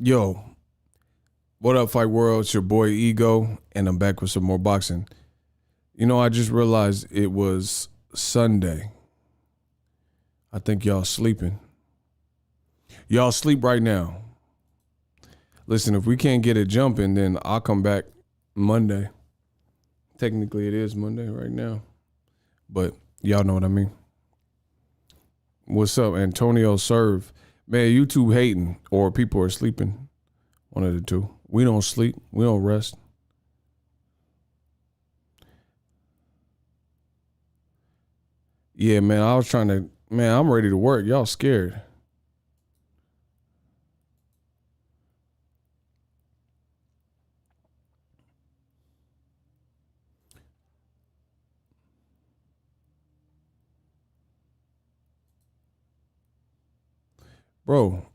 Yo, what up, Fight World? It's your boy Ego, and I'm back with some more boxing. You know, I just realized it was Sunday. I think y'all sleeping. Y'all sleep right now. Listen, if we can't get it jumping, then I'll come back Monday. Technically, it is Monday right now, but y'all know what I mean. What's up, Antonio Serve? Man, YouTube hating or people are sleeping. One of the two. We don't sleep. We don't rest. Yeah, man, I'm ready to work. Y'all scared. Bro,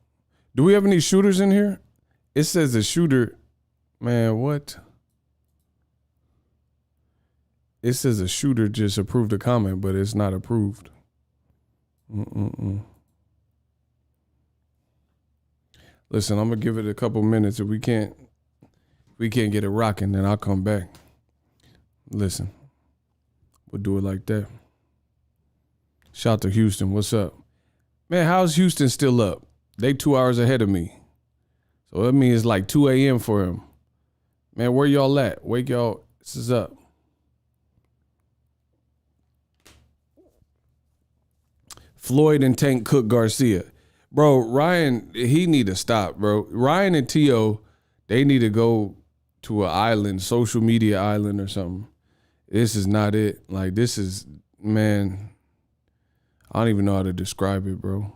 do we have any shooters in here? It says a shooter. Man, what? It says a shooter just approved a comment, but it's not approved. Listen, I'm gonna give it a couple minutes. If we can't get it rocking, then I'll come back. Listen, we'll do it like that. Shout out to Houston. What's up? Man, how's Houston still up? They 2 hours ahead of me. So that means it's like 2 a.m. for him. Man, where y'all at? Wake y'all. This is up. Floyd and Tank Cook Garcia. Bro, Ryan, he need to stop, bro. Ryan and T.O., they need to go to an island, social media island or something. This is not it. Like, this is, man, I don't even know how to describe it, bro.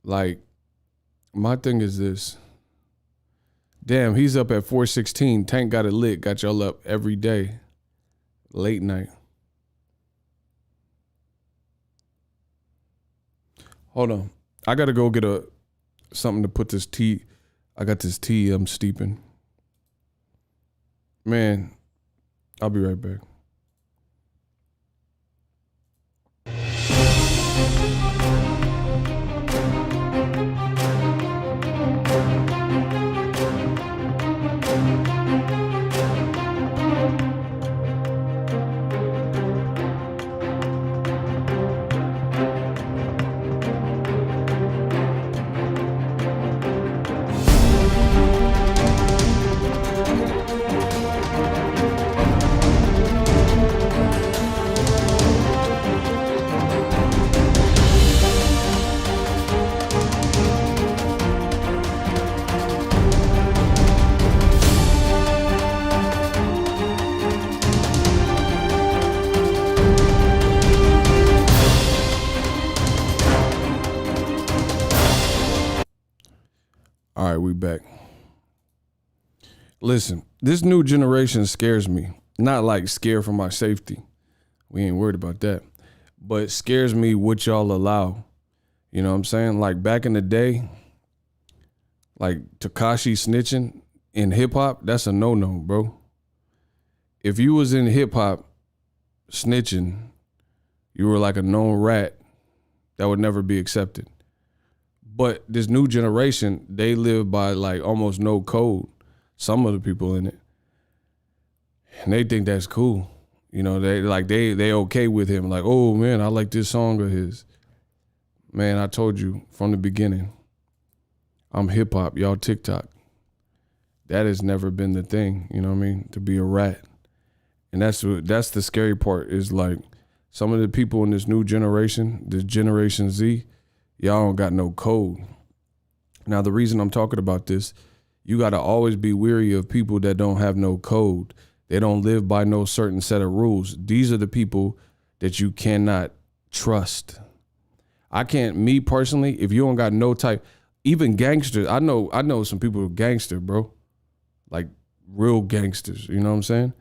Like, my thing is this. Damn, he's up at 4:16. Tank got it lit. Got y'all up every day. Late night. Hold on. I got to go get something to put this tea. I got this tea I'm steeping. Man, I'll be right back. All right, we back. Listen, this new generation scares me. Not like scared for my safety. We ain't worried about that. But scares me what y'all allow. You know what I'm saying? Like back in the day, like Tekashi snitching in hip hop, that's a no-no, bro. If you was in hip hop snitching, you were like a known rat, that would never be accepted. But this new generation, they live by like almost no code. Some of the people in it. And they think that's cool. You know, they okay with him. Like, oh man, I like this song of his. Man, I told you from the beginning, I'm hip hop, y'all TikTok. That has never been the thing, you know what I mean? To be a rat. And that's the scary part is like some of the people in this new generation, this Generation Z, y'all don't got no code. Now, the reason I'm talking about this, you got to always be weary of people that don't have no code. They don't live by no certain set of rules. These are the people that you cannot trust. I can't, me personally, if you don't got no type, even gangsters, I know some people are gangster, bro. Like real gangsters, you know what I'm saying?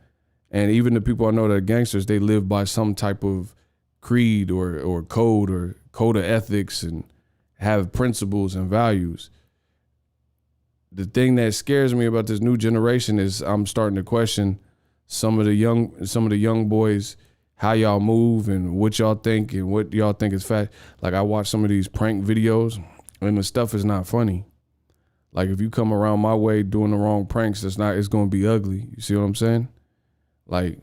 And even the people I know that are gangsters, they live by some type of creed or code of ethics and have principles and values. The thing that scares me about this new generation is I'm starting to question some of the young boys, how y'all move and what y'all think and what y'all think is fact. Like I watch some of these prank videos and the stuff is not funny. Like if you come around my way doing the wrong pranks, it's going to be ugly. You see what I'm saying? Like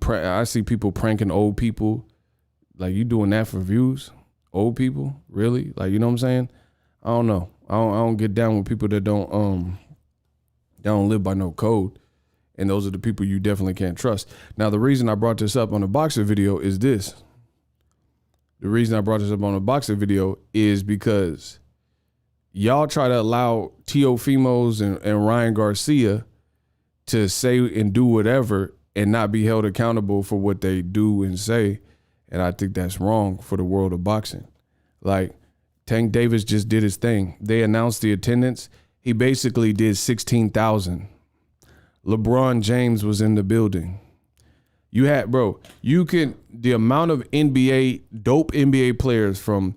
I see people pranking old people. Like you doing that for views? Old people? Really? Like, you know what I'm saying? I don't know. I don't get down with people that don't live by no code. And those are the people you definitely can't trust. Now, the reason I brought this up on the boxer video is this. The reason I brought this up on the boxer video is because y'all try to allow Teofimos and Ryan Garcia to say and do whatever and not be held accountable for what they do and say. And I think that's wrong for the world of boxing. Like, Tank Davis just did his thing. They announced the attendance. He basically did 16,000. LeBron James was in the building. You had, the amount of dope NBA players from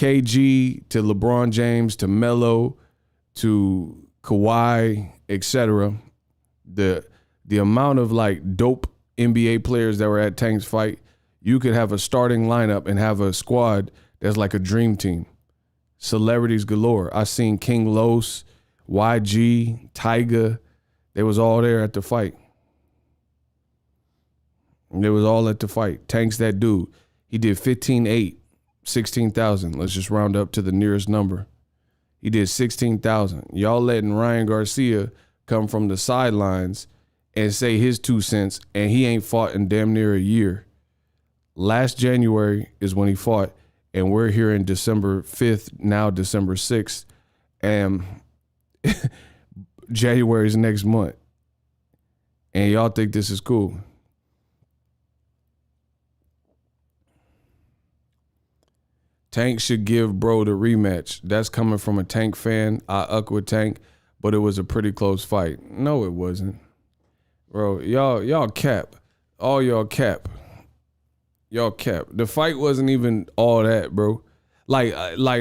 KG to LeBron James to Melo to Kawhi, etc. The amount of like dope NBA players that were at Tank's fight, you could have a starting lineup and have a squad that's like a dream team. Celebrities galore. I seen King Los, YG, Tyga. They was all there at the fight. They was all at the fight. Tank's that dude. He did 15.8, 16,000. Let's just round up to the nearest number. He did 16,000. Y'all letting Ryan Garcia come from the sidelines and say his 2 cents, and he ain't fought in damn near a year. Last January is when he fought, and we're here in December 5th, now December 6th, and January's next month. And y'all think this is cool. Tank should give bro the rematch. That's coming from a Tank fan. I uck with Tank, but it was a pretty close fight. No, it wasn't. Bro, y'all cap. All y'all cap. Y'all cap. The fight wasn't even all that, bro. Like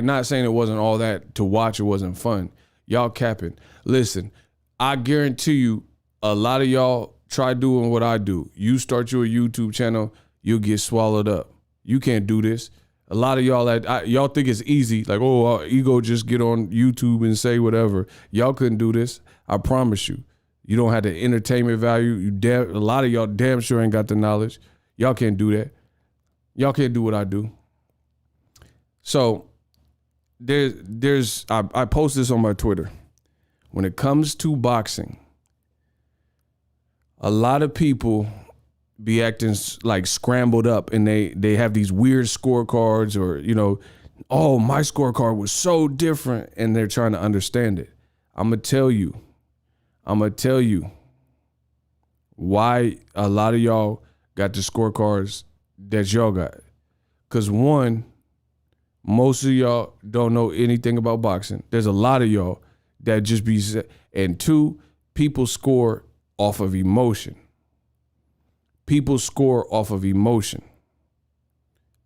not saying it wasn't all that to watch, it wasn't fun. Y'all capping. Listen, I guarantee you a lot of y'all try doing what I do. You start your YouTube channel, you'll get swallowed up. You can't do this. A lot of y'all y'all think it's easy. Like, oh, ego just get on YouTube and say whatever. Y'all couldn't do this. I promise you. You don't have the entertainment value. A lot of y'all damn sure ain't got the knowledge. Y'all can't do that. Y'all can't do what I do. So I post this on my Twitter. When it comes to boxing, a lot of people be acting like scrambled up, and they have these weird scorecards, or, you know, oh, my scorecard was so different, and they're trying to understand it. I'm going to tell you why a lot of y'all got the scorecards that y'all got. Because one, most of y'all don't know anything about boxing. There's a lot of y'all that just be, and two, people score off of emotion. People score off of emotion.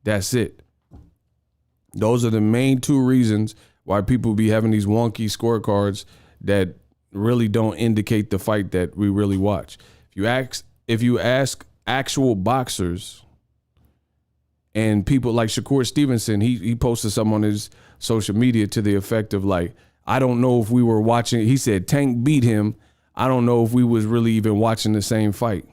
That's it. Those are the main two reasons why people be having these wonky scorecards that really don't indicate the fight that we really watch. If you ask actual boxers and people like Shakur Stevenson, he posted something on his social media to the effect of like, I don't know if we were watching, he said Tank beat him. I don't know if we was really even watching the same fight.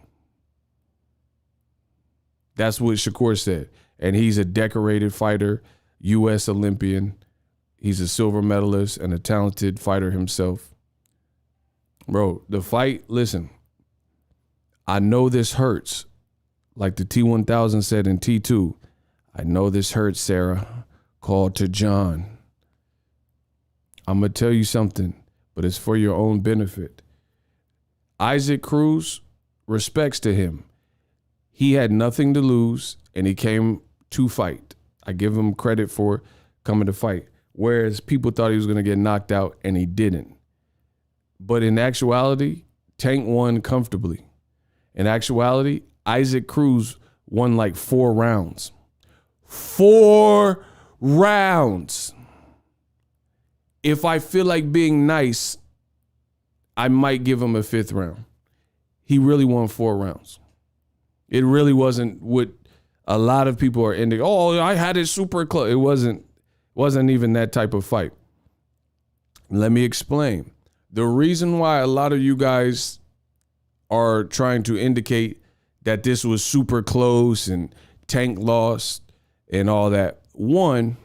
That's what Shakur said. And he's a decorated fighter, U.S. Olympian. He's a silver medalist and a talented fighter himself. Bro, the fight, listen, I know this hurts. Like the T-1000 said in T2, I know this hurts, Sarah. Call to John. I'm going to tell you something, but it's for your own benefit. Isaac Cruz, respects to him. He had nothing to lose, and he came to fight. I give him credit for coming to fight, whereas people thought he was going to get knocked out, and he didn't. But in actuality, Tank won comfortably. In actuality, Isaac Cruz won like 4 rounds. 4 rounds. If I feel like being nice, I might give him a 5th round. He really won 4 rounds. It really wasn't what a lot of people are ending. Oh, I had it super close. It wasn't even that type of fight. Let me explain. The reason why a lot of you guys are trying to indicate that this was super close and Tank lost and all that. One,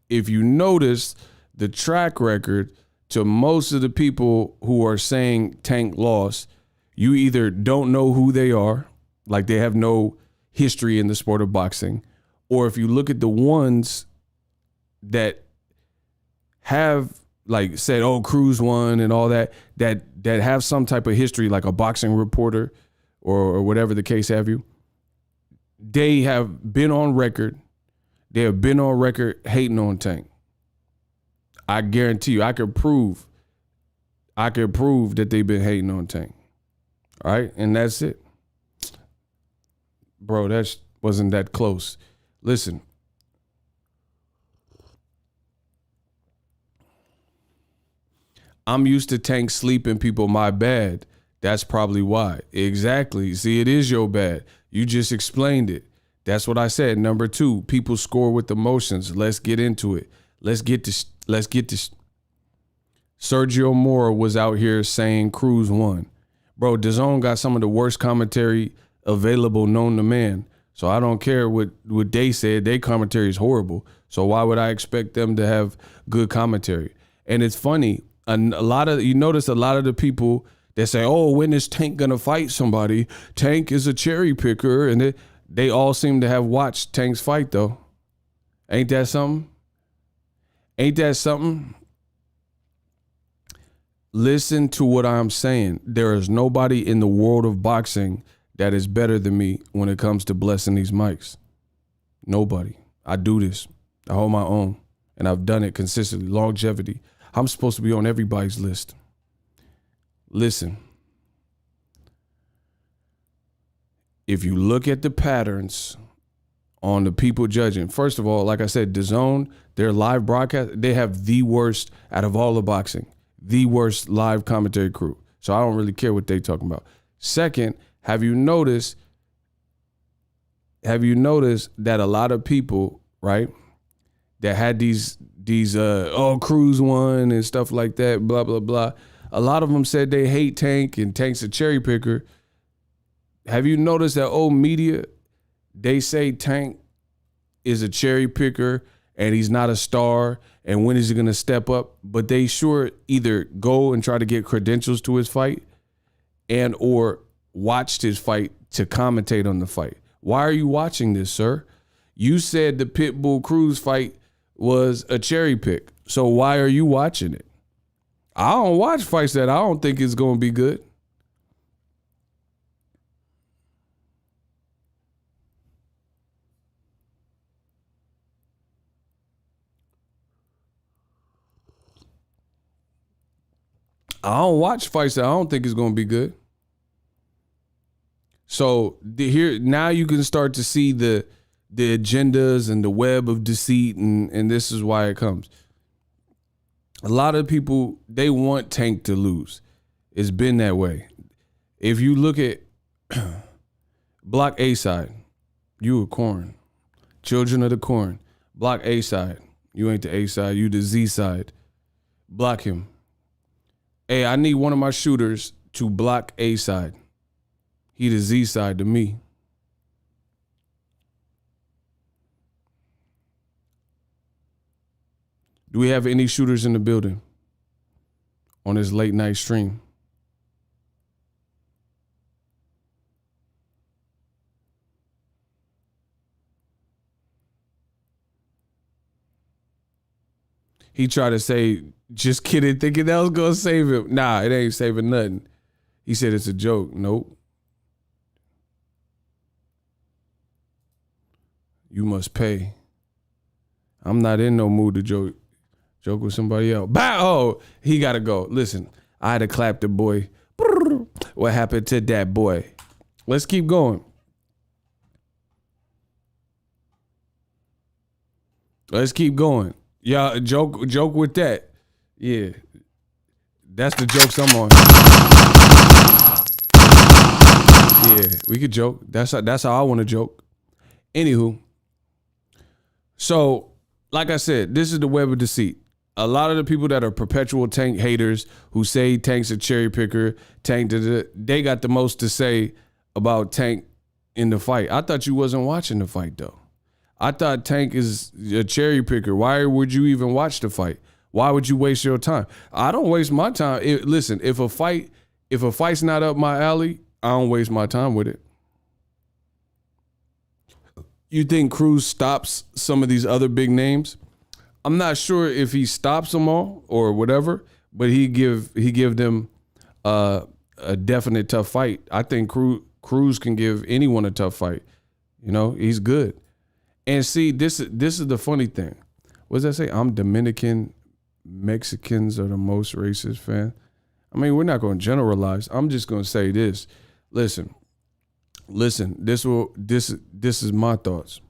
if you notice the track record to most of the people who are saying Tank lost, you either don't know who they are, like they have no history in the sport of boxing, or if you look at the ones that have like said, oh, Cruz won and all that have some type of history, like a boxing reporter or whatever the case have you, they have been on record. They have been on record hating on Tank. I guarantee you, I could prove that they've been hating on Tank. All right, and that's it. Bro, that wasn't that close. Listen, I'm used to Tank sleeping people. My bad. That's probably why. Exactly. See, it is your bad. You just explained it. That's what I said. Number 2, people score with emotions. Let's get into it. Let's get this. Sergio Mora was out here saying Cruz won. Bro, DAZN got some of the worst commentary available known to man. So I don't care what they said. Their commentary is horrible. So why would I expect them to have good commentary? And it's funny. You notice a lot of the people that say, oh, when is Tank going to fight somebody? Tank is a cherry picker. And they all seem to have watched Tank's fight, though. Ain't that something? Ain't that something? Listen to what I'm saying. There is nobody in the world of boxing that is better than me when it comes to blessing these mics. Nobody. I do this. I hold my own. And I've done it consistently. Longevity. I'm supposed to be on everybody's list. Listen. If you look at the patterns on the people judging, first of all, like I said, DAZN, their live broadcast, they have the worst out of all the boxing, the worst live commentary crew. So I don't really care what they talking about. Second, have you noticed that a lot of people, right, that had these Cruz won and stuff like that, blah, blah, blah. A lot of them said they hate Tank and Tank's a cherry picker. Have you noticed that old media, they say Tank is a cherry picker and he's not a star and when is he going to step up? But they sure either go and try to get credentials to his fight and or watched his fight to commentate on the fight. Why are you watching this, sir? You said the Pitbull Cruz fight was a cherry pick. So why are you watching it? I don't watch fights that I don't think is going to be good. I don't watch fights that I don't think is going to be good. So here now you can start to see the agendas and the web of deceit, and this is why it comes. A lot of people, they want Tank to lose. It's been that way. If you look at Block A side, you a corn. Children of the corn. Block A side. You ain't the A side, you the Z side. Block him. Hey, I need one of my shooters to block A side. He the Z side to me. Do we have any shooters in the building on this late night stream? He tried to say, just kidding, thinking that was going to save him. Nah, it ain't saving nothing. He said it's a joke. Nope. You must pay. I'm not in no mood to joke with somebody else. Bow! Oh, he got to go. Listen, I had to clap the boy. What happened to that boy? Let's keep going. Let's keep going. Y'all joke with that. Yeah. That's the jokes I'm on. Yeah, we could joke. That's how I want to joke. Anywho. So, like I said, this is the web of deceit. A lot of the people that are perpetual Tank haters who say Tank's a cherry picker, they got the most to say about Tank in the fight. I thought you wasn't watching the fight, though. I thought Tank is a cherry picker. Why would you even watch the fight? Why would you waste your time? I don't waste my time. Listen, if a fight's not up my alley, I don't waste my time with it. You think Cruz stops some of these other big names? I'm not sure if he stops them all or whatever, but he give them a definite tough fight. I think Cruz can give anyone a tough fight. You know, he's good. And see, this is the funny thing. What does that say? I'm Dominican. Mexicans are the most racist fan. I mean, we're not going to generalize. I'm just going to say this. Listen. This is my thoughts.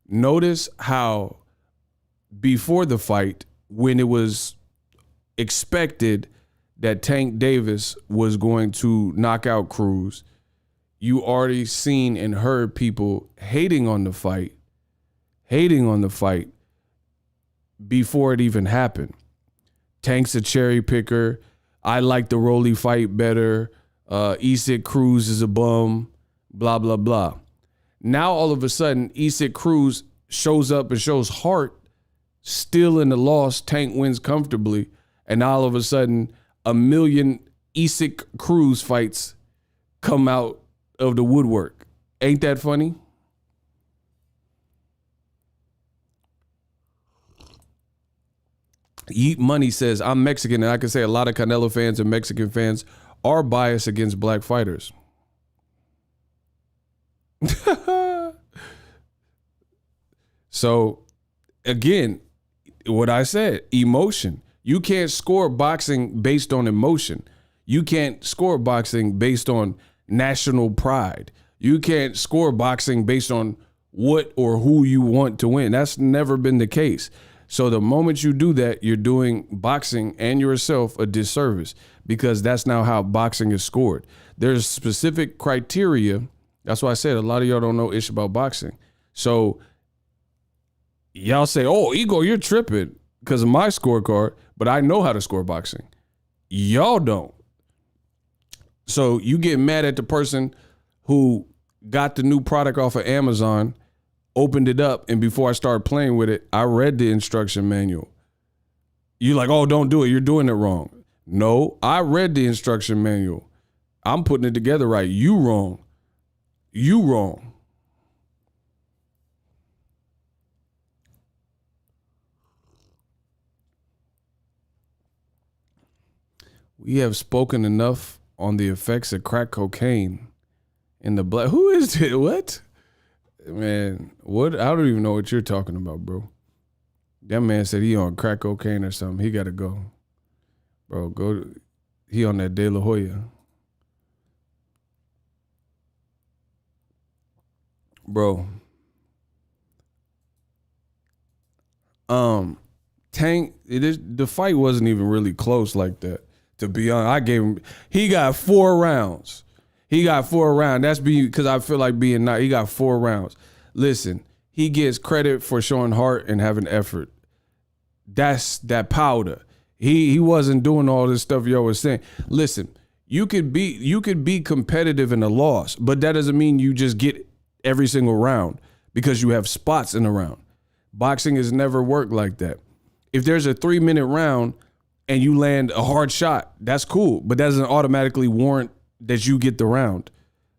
Notice how before the fight, when it was expected that Tank Davis was going to knock out Cruz. You already seen and heard people hating on the fight before it even happened. Tank's a cherry picker. I like the Rolly fight better. Isaac Cruz is a bum, blah, blah, blah. Now, all of a sudden, Isaac Cruz shows up and shows heart, still in the loss. Tank wins comfortably. And now, all of a sudden, a million Isaac Cruz fights come out of the woodwork. Ain't that funny? Yeet Money says, I'm Mexican, and I can say a lot of Canelo fans and Mexican fans are biased against black fighters. So, again, what I said, emotion. You can't score boxing based on emotion. You can't score boxing based on national pride. You can't score boxing based on what or who you want to win. That's never been the case. So the moment you do that, you're doing boxing and yourself a disservice, because that's now how boxing is scored. There's specific criteria. That's why I said a lot of y'all don't know ish about boxing. So y'all say, oh, Ego, you're tripping because of my scorecard, but I know how to score boxing. Y'all don't. So you get mad at the person who got the new product off of Amazon, opened it up, and before I started playing with it, I read the instruction manual. You like, oh, don't do it. You're doing it wrong. No, I read the instruction manual. I'm putting it together right. You wrong. You wrong. We have spoken enough on the effects of crack cocaine in the black. Who is it? What? Man, what? I don't even know what you're talking about, bro. That man said he on crack cocaine or something. He got to go. Bro, he on that De La Hoya. Bro. Tank, the fight wasn't even really close like that. To be honest, he got 4 rounds. That's because I feel like being nice. He got 4 rounds. Listen, he gets credit for showing heart and having effort. That's that powder. He wasn't doing all this stuff y'all was saying. Listen, you could be competitive in a loss, but that doesn't mean you just get every single round because you have spots in the round. Boxing has never worked like that. If there's a 3-minute round and you land a hard shot, that's cool, but that doesn't automatically warrant that you get the round,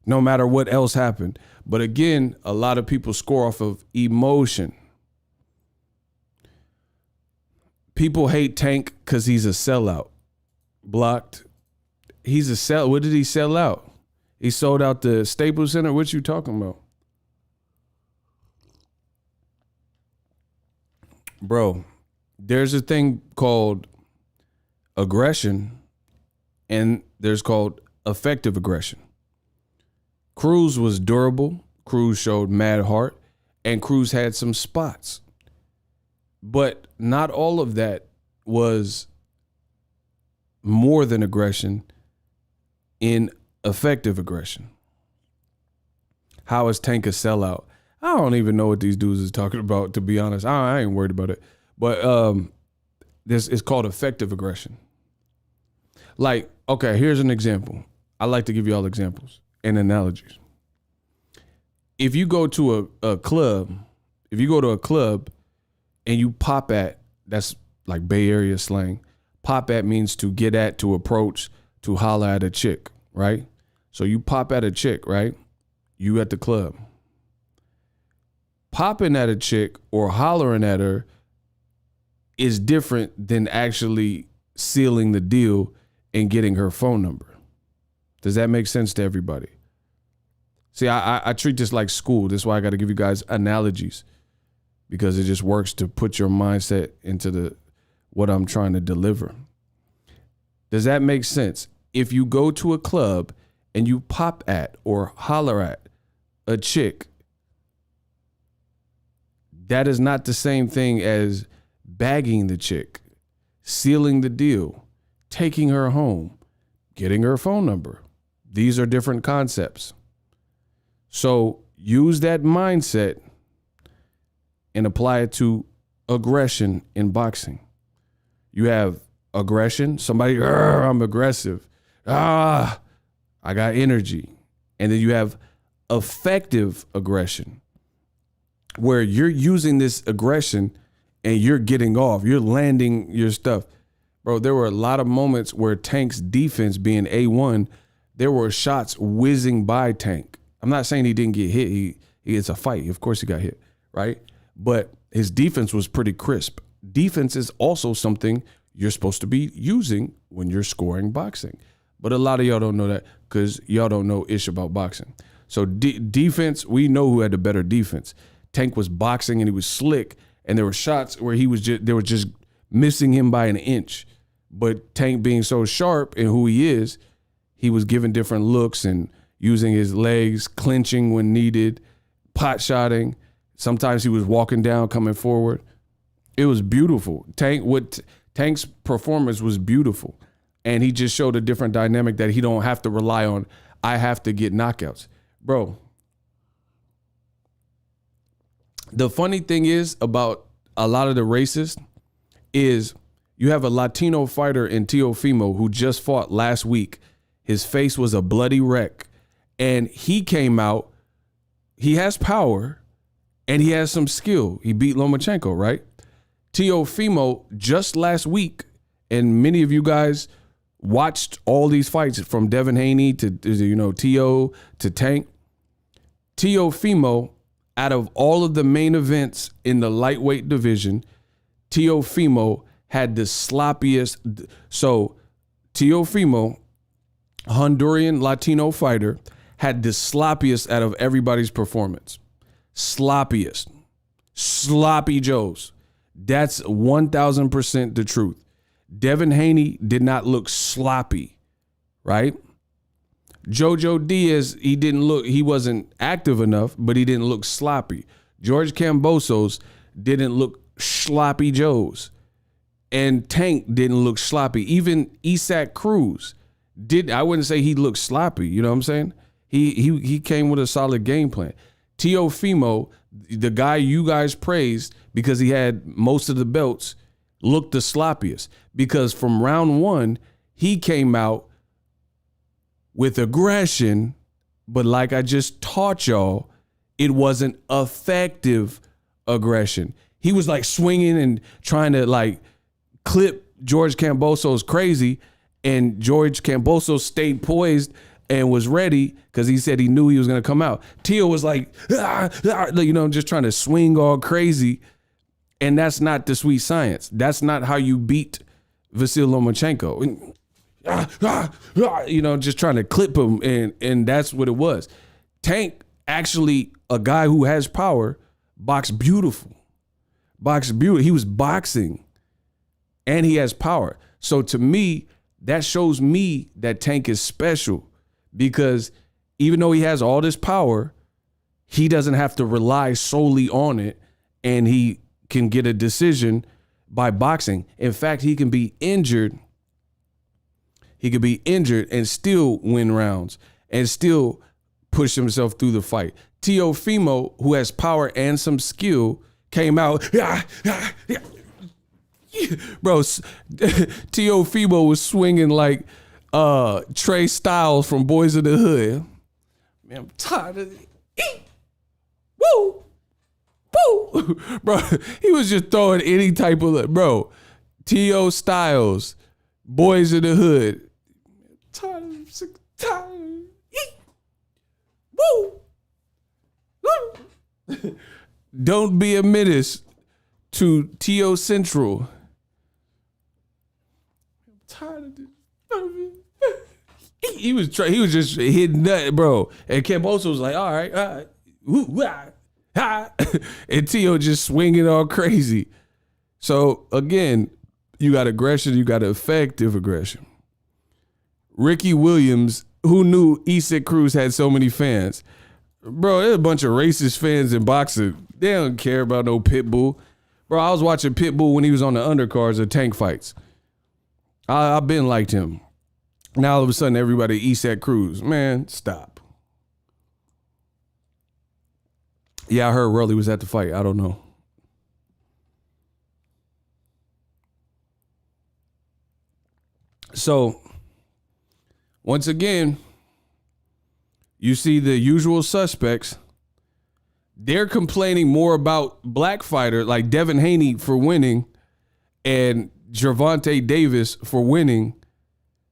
no matter what else happened. But again, a lot of people score off of emotion. People hate Tank because he's a sellout. Blocked. He's a sell. What did he sell out? He sold out the Staples Center. What you talking about? Bro, there's a thing called aggression, and there's called effective aggression. Cruz was durable. Cruz showed mad heart, and Cruz had some spots. But not all of that was more than aggression in effective aggression. How is Tank a sellout? I don't even know what these dudes is talking about, to be honest. I ain't worried about it. But this is called effective aggression. Like, okay, here's an example. I like to give you all examples and analogies. If you go to a club and you pop at, that's like Bay Area slang. Pop at means to get at, to approach, to holler at a chick, right? So you pop at a chick, right? You at the club. Popping at a chick or hollering at her is different than actually sealing the deal and getting her phone number. Does that make sense to everybody? See, I treat this like school. That's why I got to give you guys analogies, because it just works to put your mindset into what I'm trying to deliver. Does that make sense? If you go to a club and you pop at or holler at a chick, that is not the same thing as bagging the chick. sealing the deal, taking her home, getting her phone number. These are different concepts. So use that mindset and apply it to aggression in boxing. You have aggression, somebody, I'm aggressive. I got energy. And then you have effective aggression, where you're using this aggression and you're getting off, you're landing your stuff. Bro, there were a lot of moments where Tank's defense being A1, there were shots whizzing by Tank. I'm not saying he didn't get hit. It's a fight. Of course he got hit, right? But his defense was pretty crisp. Defense is also something you're supposed to be using when you're scoring boxing. But a lot of y'all don't know that because y'all don't know ish about boxing. So defense, we know who had the better defense. Tank was boxing and he was slick, and there were shots where they were just missing him by an inch. But Tank, being so sharp and who he is, he was giving different looks and using his legs, clinching when needed, pot shotting. Sometimes he was walking down, coming forward. It was beautiful. Tank's performance was beautiful. And he just showed a different dynamic that he don't have to rely on. I have to get knockouts. Bro, the funny thing is about a lot of the races is you have a Latino fighter in Teofimo who just fought last week. His face was a bloody wreck. And he came out, he has power, and he has some skill. He beat Lomachenko, right? Teofimo just last week, and many of you guys watched all these fights from Devin Haney to Teo to Tank. Teofimo, out of all of the main events in the lightweight division, Teofimo had the sloppiest. So Teofimo, Honduran Latino fighter, had the sloppiest out of everybody's performance. Sloppiest. Sloppy Joes. That's 1,000% the truth. Devin Haney did not look sloppy, right? Jojo Diaz, he wasn't active enough, but he didn't look sloppy. George Kambosos didn't look sloppy Joes. And Tank didn't look sloppy. Even Isaac Cruz I wouldn't say he looked sloppy, you know what I'm saying? He came with a solid game plan. Teofimo, the guy you guys praised because he had most of the belts, looked the sloppiest because from round one, he came out with aggression, but like I just taught y'all, it wasn't effective aggression. He was like swinging and trying to like clip George Kambosos crazy, and George Kambosos stayed poised and was ready because he said he knew he was going to come out. Teo was like, just trying to swing all crazy. And that's not the sweet science. That's not how you beat Vasyl Lomachenko. Just trying to clip him. And that's what it was. Tank, actually, a guy who has power, boxed beautiful. He was boxing and he has power. So to me, that shows me that Tank is special because even though he has all this power, he doesn't have to rely solely on it, and he can get a decision by boxing. In fact, he can be injured. He could be injured and still win rounds and still push himself through the fight. Teofimo, who has power and some skill, came out. Bro, Teofimo was swinging like Trey Styles from Boys in the Hood. Man, I'm tired of it. Woo! Woo! Bro, he was just throwing any type of, bro, T.O. Styles, Boys in the Hood. Tired of Woo! Woo! Don't be a menace to T.O. Central. I'm tired of this. He was just hitting that, bro. And Kambosos was like, all right. Ooh, and T.O. just swinging all crazy. So, again, you got aggression, you got effective aggression. Ricky Williams, who knew Isaac Cruz had so many fans? Bro, there's a bunch of racist fans in boxing. They don't care about no Pitbull. Bro, I was watching Pitbull when he was on the undercards of Tank fights. I've been liked him. Now all of a sudden everybody eats at Cruz. Man, stop. Yeah, I heard Rolly was at the fight. I don't know. So, once again, you see the usual suspects. They're complaining more about black fighter like Devin Haney for winning and Gervonta Davis for winning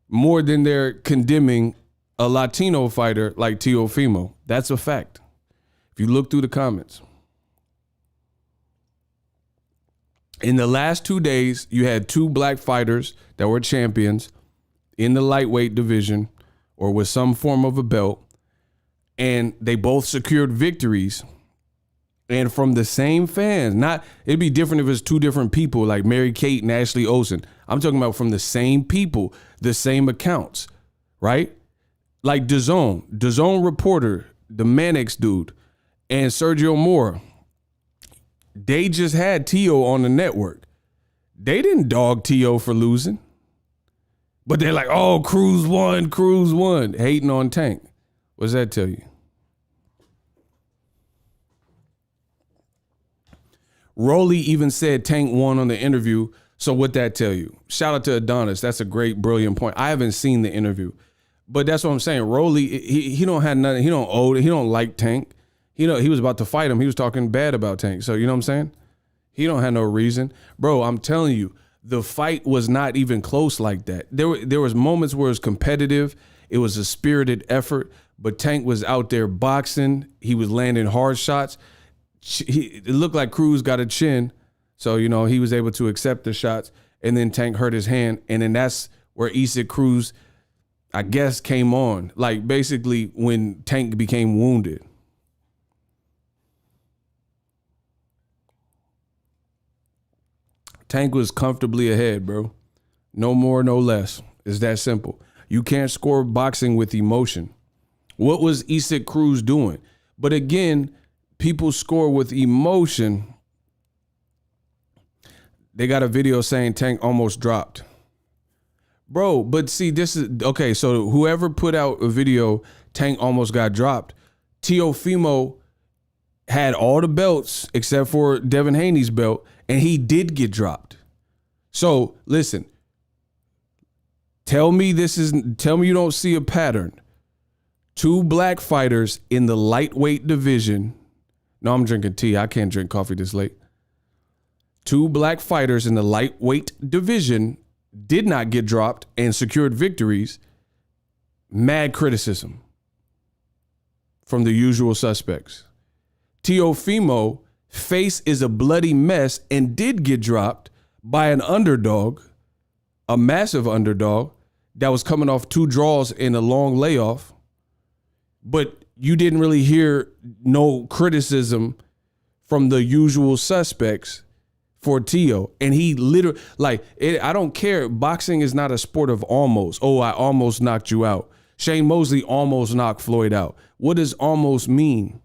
more than they're condemning a Latino fighter like Teofimo. That's a fact. If you look through the comments. In the last 2 days, you had 2 black fighters that were champions in the lightweight division or with some form of a belt, and they both secured victories. And from the same fans. It'd be different if it's 2 different people like Mary Kate and Ashley Olsen. I'm talking about from the same people, the same accounts, right? Like DAZN reporter, the Mannix dude, and Sergio Mora. They just had Tio on the network. They didn't dog Tio for losing. But they're like, oh, Cruz won, hating on Tank. What's that tell you? Rolly even said Tank won on the interview. So what that tell you? Shout out to Adonis. That's a great, brilliant point. I haven't seen the interview, but that's what I'm saying. Rolly, he don't have nothing. He don't like Tank. He was about to fight him. He was talking bad about Tank. So you know what I'm saying? He don't have no reason. Bro, I'm telling you, the fight was not even close like that. There was moments where it was competitive. It was a spirited effort, but Tank was out there boxing. He was landing hard shots. It looked like Cruz got a chin, so he was able to accept the shots, and then Tank hurt his hand, and then that's where Isaac Cruz, I guess, came on. Like basically when Tank became wounded. Tank was comfortably ahead, bro. No more, no less. It's that simple. You can't score boxing with emotion. What was Isaac Cruz doing? But again, people score with emotion. They got a video saying Tank almost dropped. Bro, but see, this is, okay, so whoever put out a video, Tank almost got dropped, Teofimo had all the belts except for Devin Haney's belt, and he did get dropped. So, listen, tell me you don't see a pattern. 2 black fighters in the lightweight division. No, I'm drinking tea. I can't drink coffee this late. 2 black fighters in the lightweight division did not get dropped and secured victories. Mad criticism from the usual suspects. Teofimo, face is a bloody mess and did get dropped by an underdog, a massive underdog that was coming off 2 draws in a long layoff. But you didn't really hear no criticism from the usual suspects for Tio. And he literally, I don't care. Boxing is not a sport of almost. Oh, I almost knocked you out. Shane Mosley almost knocked Floyd out. What does almost mean?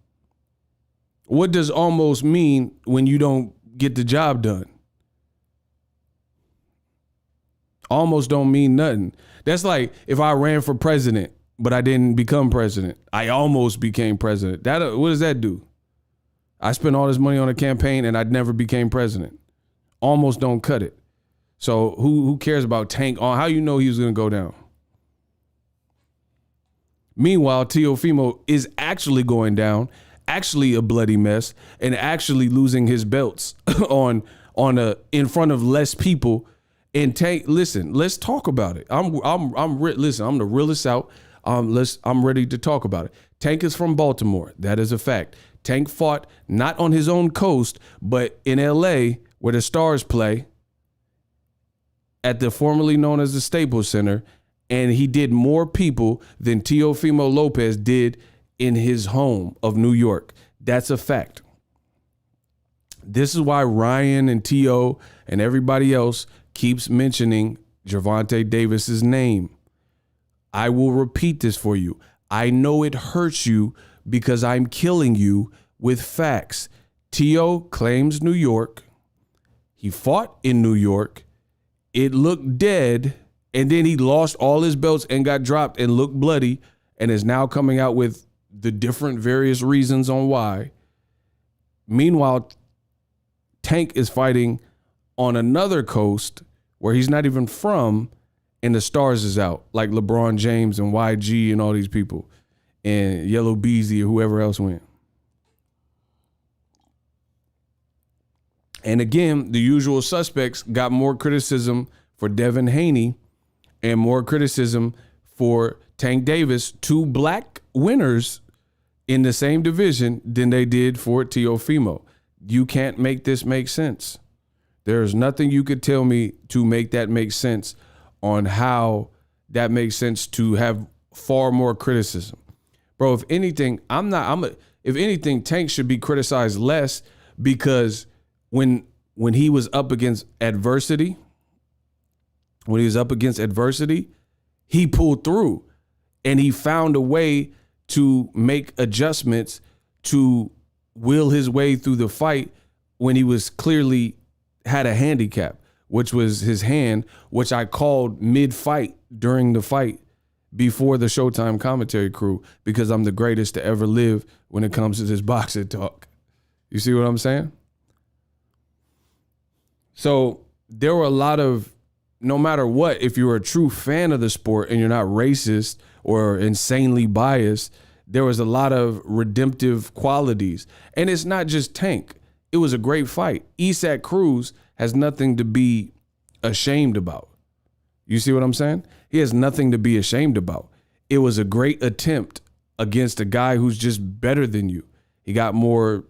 What does almost mean when you don't get the job done? Almost don't mean nothing. That's like if I ran for president, but I didn't become president. I almost became president. What does that do? I spent all this money on a campaign and I never became president. Almost don't cut it. So who cares about Tank? How you know he was going to go down? Meanwhile, Teofimo is actually going down, actually a bloody mess, and actually losing his belts in front of less people. And Tank, listen, let's talk about it. Listen, I'm the realest out. I'm ready to talk about it. Tank is from Baltimore. That is a fact. Tank fought not on his own coast, but in LA where the Stars play at the formerly known as the Staples Center. And he did more people than Teofimo Lopez did in his home of New York. That's a fact. This is why Ryan and Tio and everybody else keeps mentioning Gervonta Davis's name. I will repeat this for you. I know it hurts you because I'm killing you with facts. Tio claims New York. He fought in New York. It looked dead. And then he lost all his belts and got dropped and looked bloody and is now coming out with the different various reasons on why. Meanwhile, Tank is fighting on another coast where he's not even from, and the stars is out, like LeBron James and YG and all these people, and Yellow Beezy or whoever else went. And again, the usual suspects got more criticism for Devin Haney and more criticism for Tank Davis, two black winners in the same division, than they did for Teofimo. You can't make this make sense. There's nothing you could tell me to make that make sense on how that makes sense to have far more criticism. Bro, if anything, if anything, Tank should be criticized less, because when he was up against adversity, he pulled through and he found a way to make adjustments to will his way through the fight when he was clearly had a handicap, which was his hand, which I called mid-fight during the fight before the Showtime commentary crew, because I'm the greatest to ever live when it comes to this boxing talk. You see what I'm saying? So there were a lot of, no matter what, if you're a true fan of the sport and you're not racist or insanely biased, there was a lot of redemptive qualities. And it's not just Tank. It was a great fight. Isaac Cruz has nothing to be ashamed about. You see what I'm saying? He has nothing to be ashamed about. It was a great attempt against a guy who's just better than you. He got more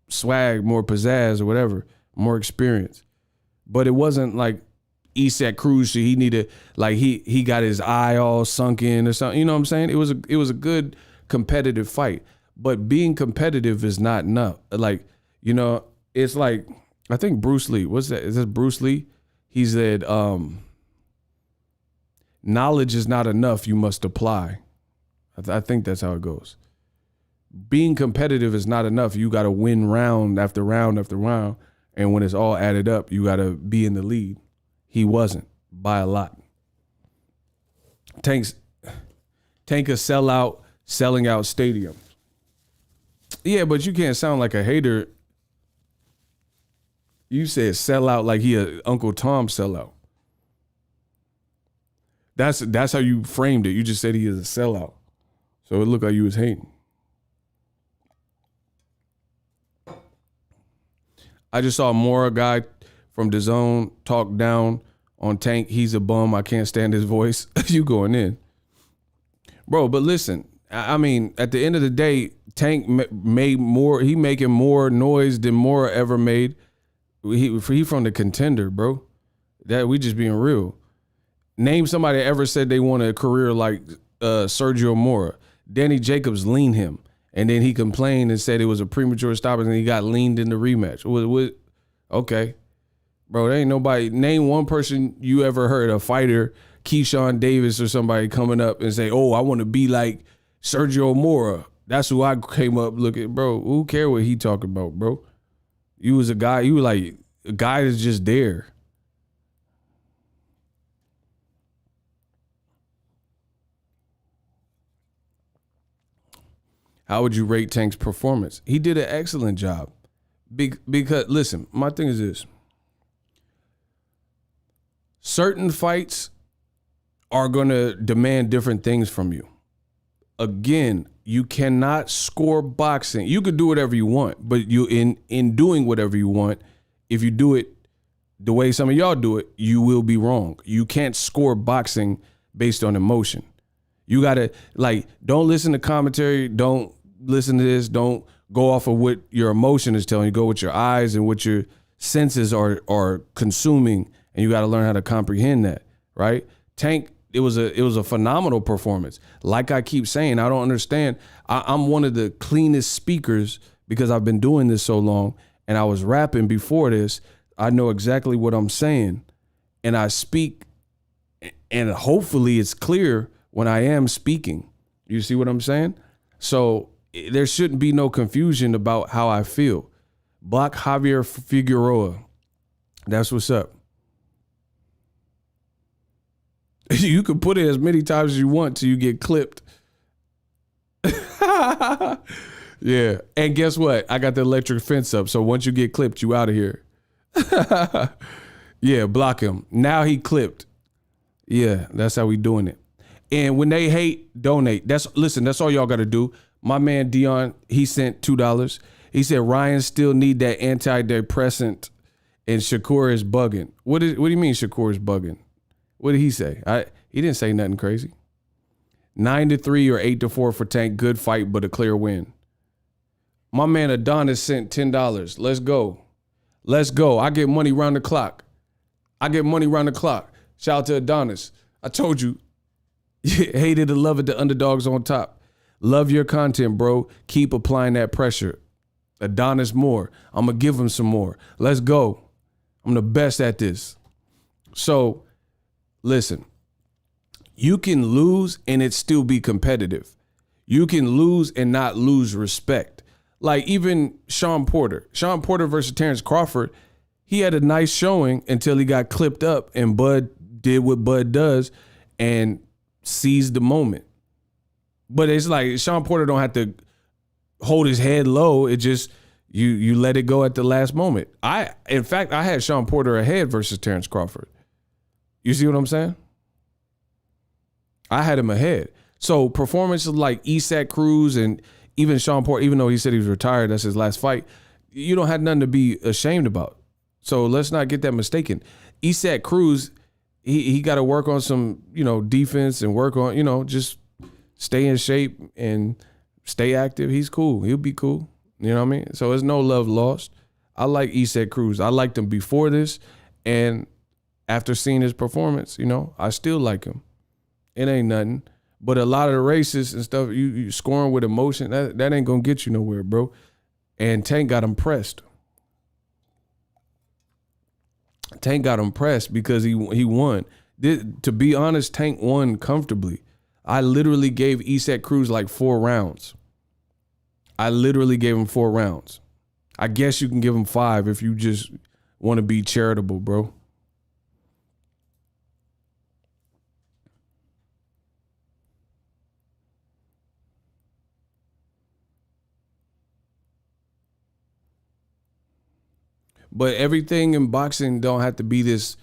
swag, more pizzazz or whatever, more experience. But it wasn't like Isaac Cruz, so he needed, like he got his eye all sunk in or something. You know what I'm saying? It was a good competitive fight. But being competitive is not enough. Like, you know, it's like, I think Bruce Lee, what's that? Is this Bruce Lee? He said, knowledge is not enough, you must apply. I think that's how it goes. Being competitive is not enough. You got to win round after round after round. And when it's all added up, you got to be in the lead. He wasn't, by a lot. Tank a sellout, selling out stadium. Yeah, but you can't sound like a hater. You said sell out like he a Uncle Tom sellout. That's how you framed it. You just said he is a sellout. So it looked like you was hating. I just saw Mora guy from DAZN talk down on Tank. He's a bum. I can't stand his voice. You going in. Bro, but listen, I mean, at the end of the day, Tank made more. He making more noise than Mora ever made. He from the Contender, bro. That we just being real. Name somebody that ever said they want a career like Sergio Mora. Danny Jacobs leaned him, and then he complained and said it was a premature stoppage, and he got leaned in the rematch. Okay, bro, there ain't nobody. Name one person you ever heard, a fighter, Keyshawn Davis or somebody coming up and say, "Oh, I want to be like Sergio Mora." That's who I came up looking, bro. Who care what he talking about, bro? You was a guy. You were like a guy that's just there. How would you rate Tank's performance? He did an excellent job. Because, listen, my thing is this. Certain fights are going to demand different things from you. Again, you cannot score boxing. You could do whatever you want, but you in doing whatever you want, if you do it the way some of y'all do it, you will be wrong. You can't score boxing based on emotion. You got to, like, don't listen to commentary. Don't listen to this. Don't go off of what your emotion is telling you. Go with your eyes and what your senses are consuming, and you got to learn how to comprehend that, right? Tank, it was a phenomenal performance. Like I keep saying, I don't understand. I'm one of the cleanest speakers because I've been doing this so long, and I was rapping before this. I know exactly what I'm saying, and I speak, and hopefully it's clear when I am speaking. You see what I'm saying? So there shouldn't be no confusion about how I feel. Block Javier Figueroa. That's what's up. You can put it as many times as you want till you get clipped. Yeah. And guess what? I got the electric fence up. So once you get clipped, you out of here. Yeah, block him. Now he clipped. Yeah, that's how we doing it. And when they hate, donate. That's all y'all got to do. My man Dion, he sent $2. He said Ryan still need that antidepressant and Shakur is bugging. What do you mean Shakur is bugging? What did he say? He didn't say nothing crazy. 9-3 or 8-4 for Tank. Good fight, but a clear win. My man Adonis sent $10. Let's go. Let's go. I get money round the clock. Shout out to Adonis. I told you. Hated to love it. The underdogs on top. Love your content, bro. Keep applying that pressure. Adonis more. I'm going to give him some more. Let's go. I'm the best at this. So, listen. You can lose and it still be competitive. You can lose and not lose respect. Like even Sean Porter versus Terrence Crawford, he had a nice showing until he got clipped up and Bud did what Bud does and seized the moment. But it's like Sean Porter don't have to hold his head low. It just, you let it go at the last moment. In fact, I had Sean Porter ahead versus Terrence Crawford. You see what I'm saying? I had him ahead. So performances like Cruz and even Sean Porter, even though he said he was retired, that's his last fight, you don't have nothing to be ashamed about. So let's not get that mistaken. Cruz, he got to work on some, defense and work on, just stay in shape and stay active. He's cool. He'll be cool. You know what I mean? So there's no love lost. I like Cruz. I liked him before this, and after seeing his performance, I still like him. It ain't nothing. But a lot of the races and stuff, you scoring with emotion, that ain't gonna get you nowhere, bro. And Tank got him pressed. Because he won. To be honest, Tank won comfortably. I literally gave Cruz like 4 rounds. I literally gave him 4 rounds. I guess you can give him 5 if you just want to be charitable, bro. But everything in boxing don't have to be this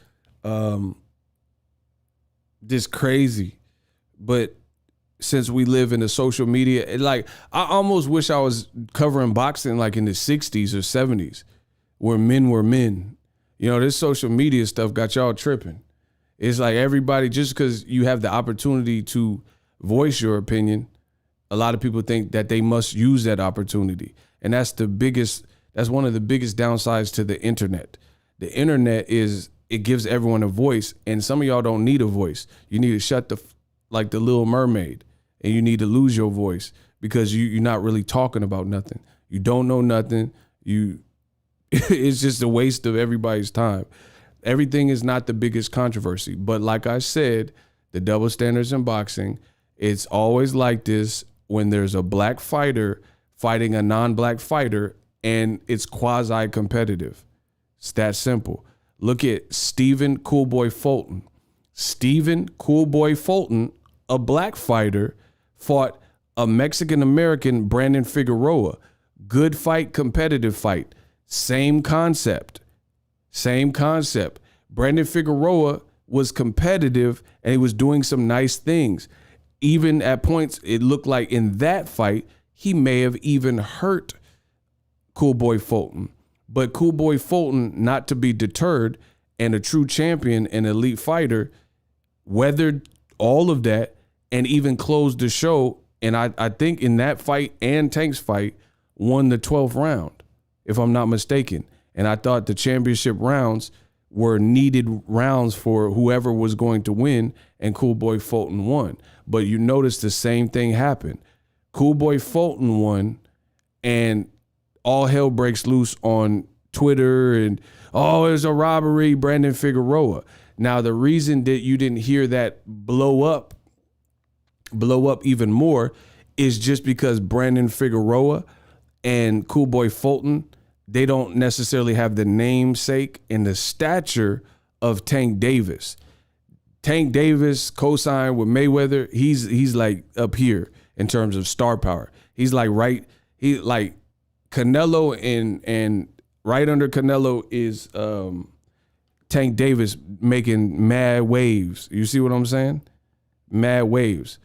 crazy. But since we live in the social media, I almost wish I was covering boxing like in the 60s or 70s where men were men. This social media stuff got y'all tripping. It's like everybody, just because you have the opportunity to voice your opinion, a lot of people think that they must use that opportunity. And that's one of the biggest downsides to the internet. The internet it gives everyone a voice, and some of y'all don't need a voice. You need to shut like the Little Mermaid, and you need to lose your voice because you're not really talking about nothing. You don't know nothing. It's just a waste of everybody's time. Everything is not the biggest controversy, but like I said, the double standards in boxing, it's always like this when there's a black fighter fighting a non-black fighter, and it's quasi-competitive. It's that simple. Look at Stephen Coolboy Fulton. Stephen Coolboy Fulton, a black fighter, fought a Mexican-American Brandon Figueroa. Good fight, competitive fight. Same concept. Brandon Figueroa was competitive, and he was doing some nice things. Even at points, it looked like in that fight, he may have even hurt Coolboy Fulton. But Coolboy Fulton, not to be deterred, and a true champion and elite fighter, weathered all of that and even closed the show. And I think in that fight and Tank's fight, won the 12th round, if I'm not mistaken. And I thought the championship rounds were needed rounds for whoever was going to win, and Coolboy Fulton won. But you notice the same thing happened. Coolboy Fulton won, and all hell breaks loose on Twitter and, it's a robbery, Brandon Figueroa. Now, the reason that you didn't hear that blow up even more is just because Brandon Figueroa and Coolboy Fulton, they don't necessarily have the namesake and the stature of Tank Davis. Tank Davis co-signed with Mayweather. He's like up here in terms of star power. He's like he like Canelo and right under Canelo is Tank Davis making mad waves. You see what I'm saying? Mad waves.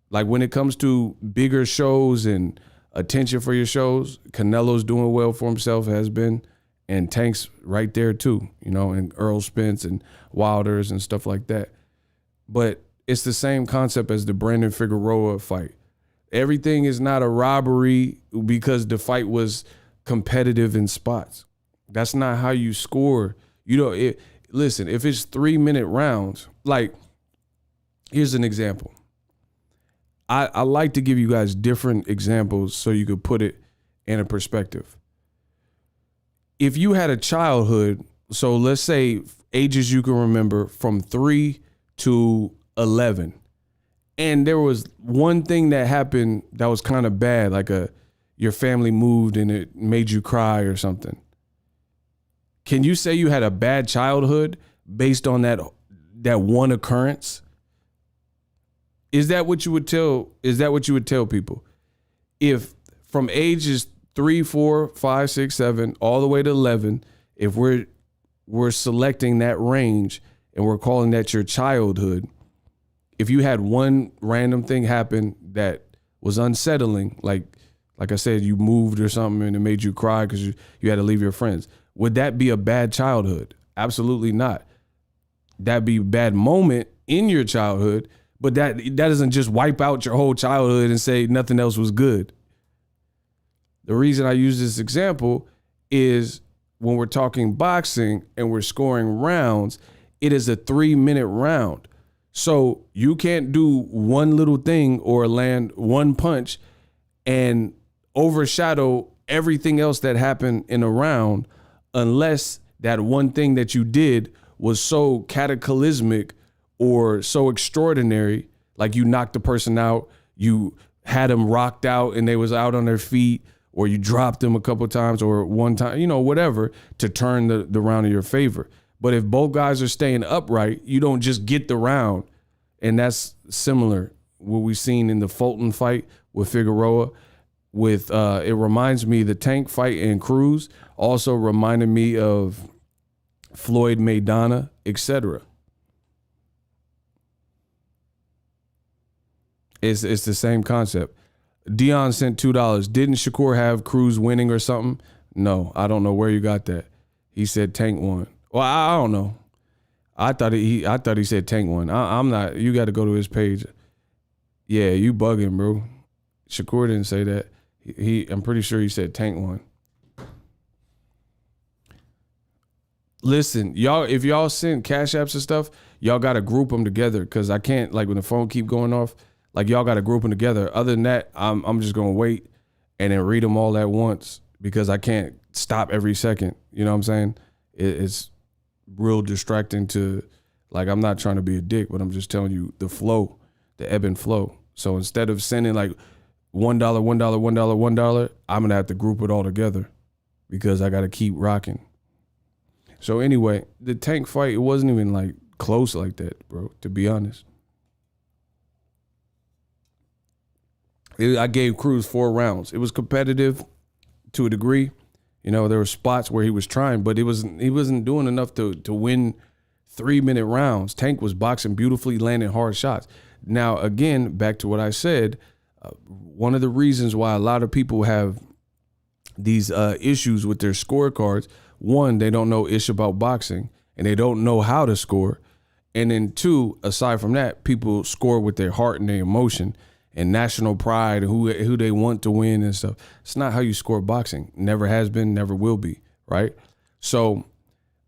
Like when it comes to bigger shows and attention for your shows, Canelo's doing well for himself, has been, and Tank's right there too, you know, and Earl Spence and Wilders and stuff like that. But it's the same concept as the Brandon Figueroa fight. Everything is not a robbery because the fight was competitive in spots. That's not how you score. You know, listen, if it's 3-minute rounds, like, here's an example. I like to give you guys different examples so you could put it in a perspective. If you had a childhood, so let's say ages you can remember from 3 to 11, and there was one thing that happened that was kind of bad, like your family moved and it made you cry or something. Can you say you had a bad childhood based on that one occurrence? Is that what you would tell? Is that what you would tell people? If from ages 3, 4, 5, 6, 7, all the way to 11, if we're selecting that range and we're calling that your childhood, if you had one random thing happen that was unsettling, like I said, you moved or something and it made you cry because you had to leave your friends, would that be a bad childhood? Absolutely not. That'd be a bad moment in your childhood, but that doesn't just wipe out your whole childhood and say nothing else was good. The reason I use this example is when we're talking boxing and we're scoring rounds, it is a 3-minute round. So you can't do one little thing or land one punch and overshadow everything else that happened in a round unless that one thing that you did was so cataclysmic or so extraordinary, like you knocked the person out, you had them rocked out and they was out on their feet, or you dropped them a couple of times or one time, you know, whatever, to turn the round in your favor. But if both guys are staying upright, you don't just get the round. And that's similar what we've seen in the Fulton fight with Figueroa. With it reminds me, the Tank fight and Cruz also reminded me of Floyd Maidana, etc. It's the same concept. Dion sent $2. Didn't Shakur have Cruz winning or something? No, I don't know where you got that. He said Tank won. Well, I don't know. I thought he said Tank won. I'm not. You got to go to his page. Yeah, you bugging, bro. Shakur didn't say that. I'm pretty sure he said Tank won. Listen, y'all, if y'all send cash apps and stuff, y'all got to group them together because I can't, like when the phone keep going off, like y'all got to group them together. Other than that, I'm just going to wait and then read them all at once because I can't stop every second. You know what I'm saying? It's real distracting to, like, I'm not trying to be a dick, but I'm just telling you the flow, the ebb and flow. So instead of sending like $1, $1, $1, $1, I'm going to have to group it all together because I got to keep rocking. So anyway, the Tank fight, it wasn't even like close like that, bro, to be honest. I gave Cruz 4 rounds. It was competitive to a degree. You know, there were spots where he was trying, but he wasn't doing enough to win 3-minute rounds. Tank was boxing beautifully, landing hard shots. Now, again, back to what I said, one of the reasons why a lot of people have these issues with their scorecards, one, they don't know ish about boxing and they don't know how to score. And then 2, aside from that, people score with their heart and their emotion and national pride and who they want to win and stuff. It's not how you score boxing. Never has been, never will be, right? So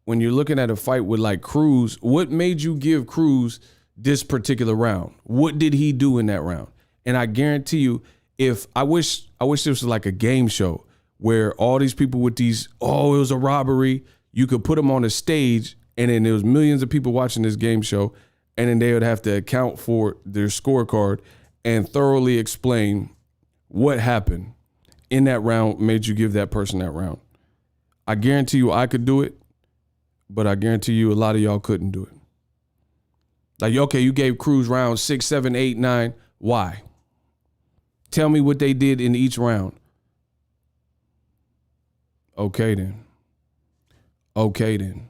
when you're looking at a fight with like Cruz, what made you give Cruz this particular round? What did he do in that round? And I guarantee you, if I wish this was like a game show where all these people with these, it was a robbery, you could put them on a stage and then there was millions of people watching this game show and then they would have to account for their scorecard and thoroughly explain what happened in that round made you give that person that round. I guarantee you I could do it, but I guarantee you a lot of y'all couldn't do it. Like, okay, you gave Cruz rounds 6, 7, 8, 9. Why? Tell me what they did in each round. Okay, then. Okay, then.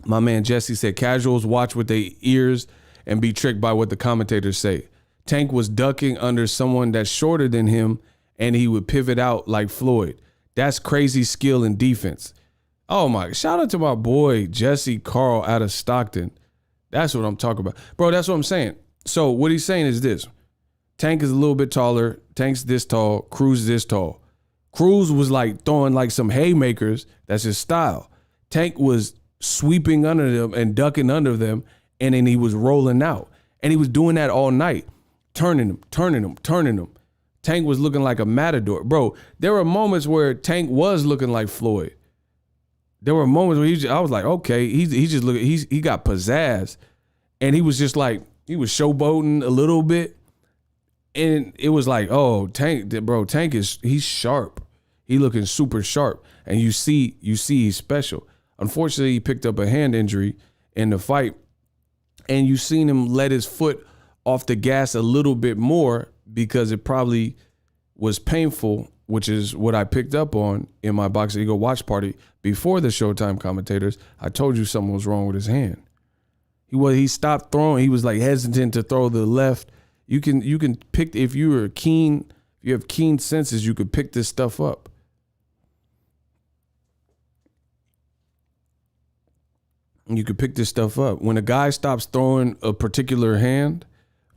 My man Jesse said, casuals watch with their ears and be tricked by what the commentators say. Tank was ducking under someone that's shorter than him, and he would pivot out like Floyd. That's crazy skill and defense. Oh, my. Shout out to my boy Jesse Carl out of Stockton. That's what I'm talking about. Bro, that's what I'm saying. So what he's saying is this. Tank is a little bit taller. Tank's this tall. Cruz is this tall. Cruz was like throwing like some haymakers. That's his style. Tank was sweeping under them and ducking under them, and then he was rolling out. And he was doing that all night, turning them. Tank was looking like a matador. Bro, there were moments where Tank was looking like Floyd. There were moments where I was like, okay, he just looking, he got pizzazz. And he was just like, he was showboating a little bit. And it was like, oh, Tank he's sharp. He looking super sharp. And you see he's special. Unfortunately, he picked up a hand injury in the fight. And you seen him let his foot off the gas a little bit more because it probably was painful, which is what I picked up on in my Boxing Ego watch party before the Showtime commentators. I told you something was wrong with his hand. He stopped throwing. He was like hesitant to throw the left. You can pick, if you have keen senses, you could pick this stuff up. You could pick this stuff up. When a guy stops throwing a particular hand,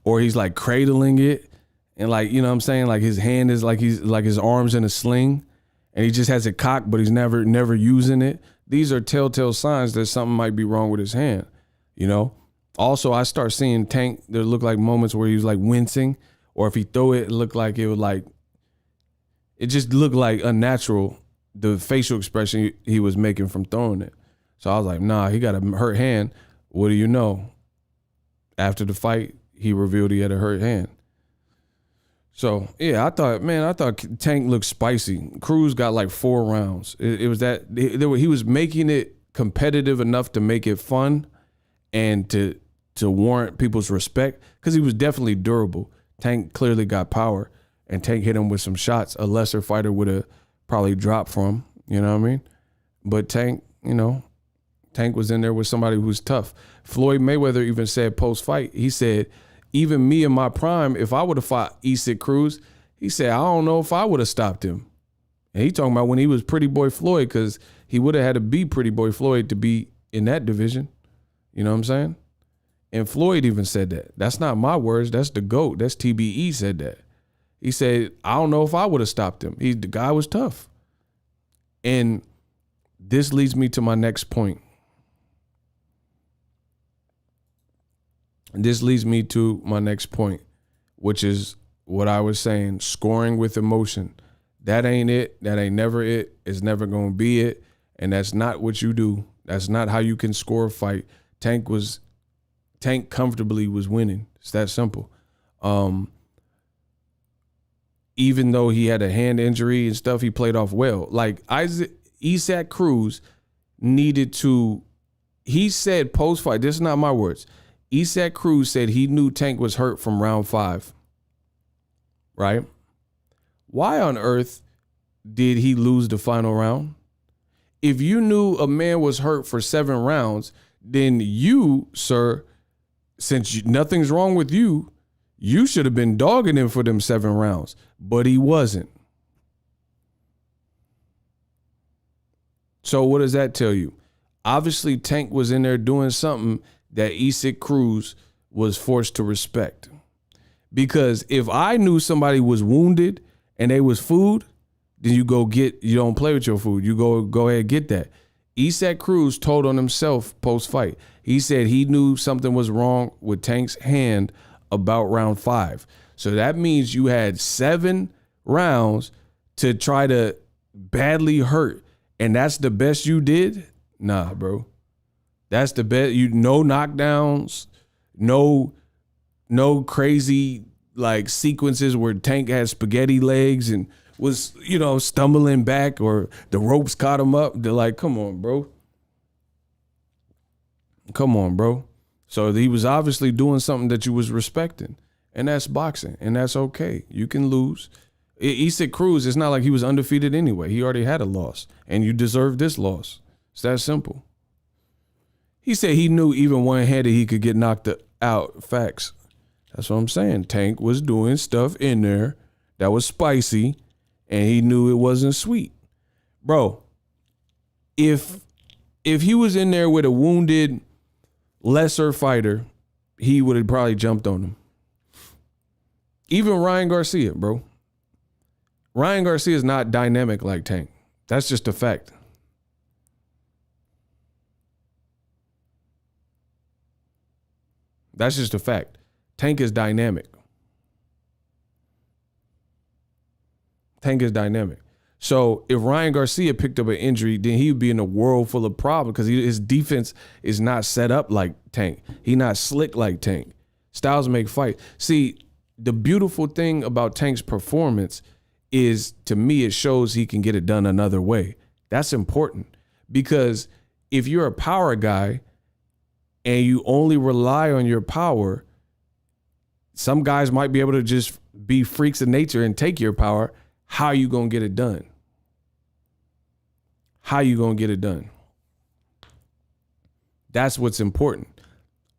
or he's like cradling it, and like, you know what I'm saying? Like his hand is like his arm's in a sling, and he just has it cocked, but he's never using it. These are telltale signs that something might be wrong with his hand, you know? Also, I start seeing Tank, there look like moments where he was like wincing, or if he throw it, it looked like it just looked like unnatural, the facial expression he was making from throwing it. So I was like, nah, he got a hurt hand. What do you know? After the fight, he revealed he had a hurt hand. So, yeah, I thought Tank looked spicy. Cruz got like 4 rounds. It was that he was making it competitive enough to make it fun and to warrant people's respect, because he was definitely durable. Tank clearly got power, and Tank hit him with some shots a lesser fighter would have probably dropped from, you know what I mean? But Tank was in there with somebody who was tough. Floyd Mayweather even said post-fight, he said, even me in my prime, if I would have fought Isaac Cruz, he said, I don't know if I would have stopped him. And he talking about when he was Pretty Boy Floyd, because he would have had to be Pretty Boy Floyd to be in that division. You know what I'm saying? And Floyd even said that. That's not my words. That's the GOAT. That's TBE said that. He said, I don't know if I would have stopped him. The guy was tough. And this leads me to my next point. Which is what I was saying, scoring with emotion. That ain't it. That ain't never it. It's never going to be it. And that's not what you do. That's not how you can score a fight. Tank comfortably was winning. It's that simple. Even though he had a hand injury and stuff, he played off well. Like Isaac Cruz needed to, he said post-fight, this is not my words, Isaac Cruz said he knew Tank was hurt from round 5, right? Why on earth did he lose the final round? If you knew a man was hurt for 7 rounds, then you, sir, since nothing's wrong with you, you should have been dogging him for them 7 rounds, but he wasn't. So what does that tell you? Obviously, Tank was in there doing something that Isaac Cruz was forced to respect. Because if I knew somebody was wounded and they was food, then you don't play with your food. You go ahead and get that. Isaac Cruz told on himself post-fight. He said he knew something was wrong with Tank's hand about round 5. So that means you had 7 rounds to try to badly hurt, and that's the best you did? Nah, bro. That's the best. No knockdowns, no crazy like sequences where Tank had spaghetti legs and was, stumbling back, or the ropes caught him up. They're like, come on, bro. Come on, bro. So he was obviously doing something that you was respecting, and that's boxing, and that's okay. You can lose. He said Cruz, it's not like he was undefeated anyway. He already had a loss, and you deserve this loss. It's that simple. He said he knew even one-handed he could get knocked out. Facts. That's what I'm saying. Tank was doing stuff in there that was spicy, and he knew it wasn't sweet. Bro, if he was in there with a wounded, lesser fighter, he would have probably jumped on him. Even Ryan Garcia, bro. Ryan Garcia is not dynamic like Tank. That's just a fact. That's just a fact. Tank is dynamic. Tank is dynamic. So if Ryan Garcia picked up an injury, then he would be in a world full of problems because his defense is not set up like Tank. He not slick like Tank. Styles make fight. See, the beautiful thing about Tank's performance is, to me, it shows he can get it done another way. That's important because if you're a power guy and you only rely on your power, some guys might be able to just be freaks of nature and take your power. How are you going to get it done? How you going to get it done? That's what's important.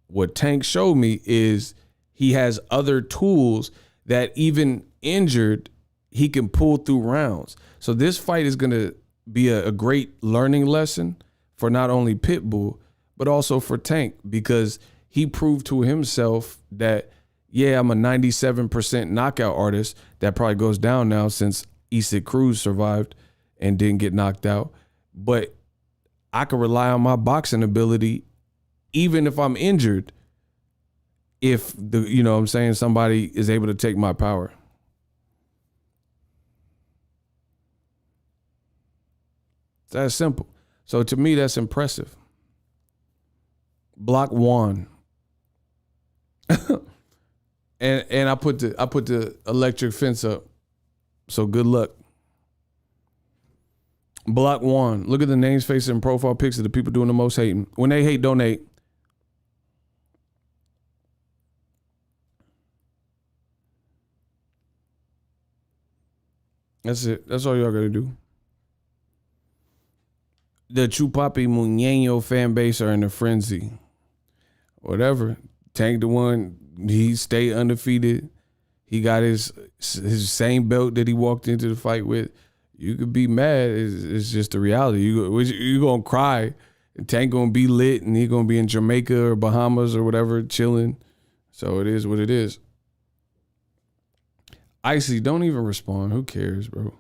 What Tank showed me is he has other tools that even injured, he can pull through rounds. So this fight is going to be a great learning lesson for not only Pitbull, but also for Tank, because he proved to himself that, yeah, I'm a 97% knockout artist. That probably goes down now since Cruz survived and didn't get knocked out. But I can rely on my boxing ability even if I'm injured, if somebody is able to take my power. That's simple. So to me, that's impressive. Block one. and I put the electric fence up. So good luck. Block one. Look at the names, faces, and profile pics of the people doing the most hating. When they hate, donate. That's it. That's all y'all gotta do. The Chupapi Muñeño fan base are in a frenzy. Whatever. Tank the one, he stayed undefeated. He got his same belt that he walked into the fight with. You could be mad. It's just the reality. You gonna cry. And Tank gonna be lit, and he gonna be in Jamaica or Bahamas or whatever, chilling. So it is what it is. Icy, don't even respond. Who cares, bro?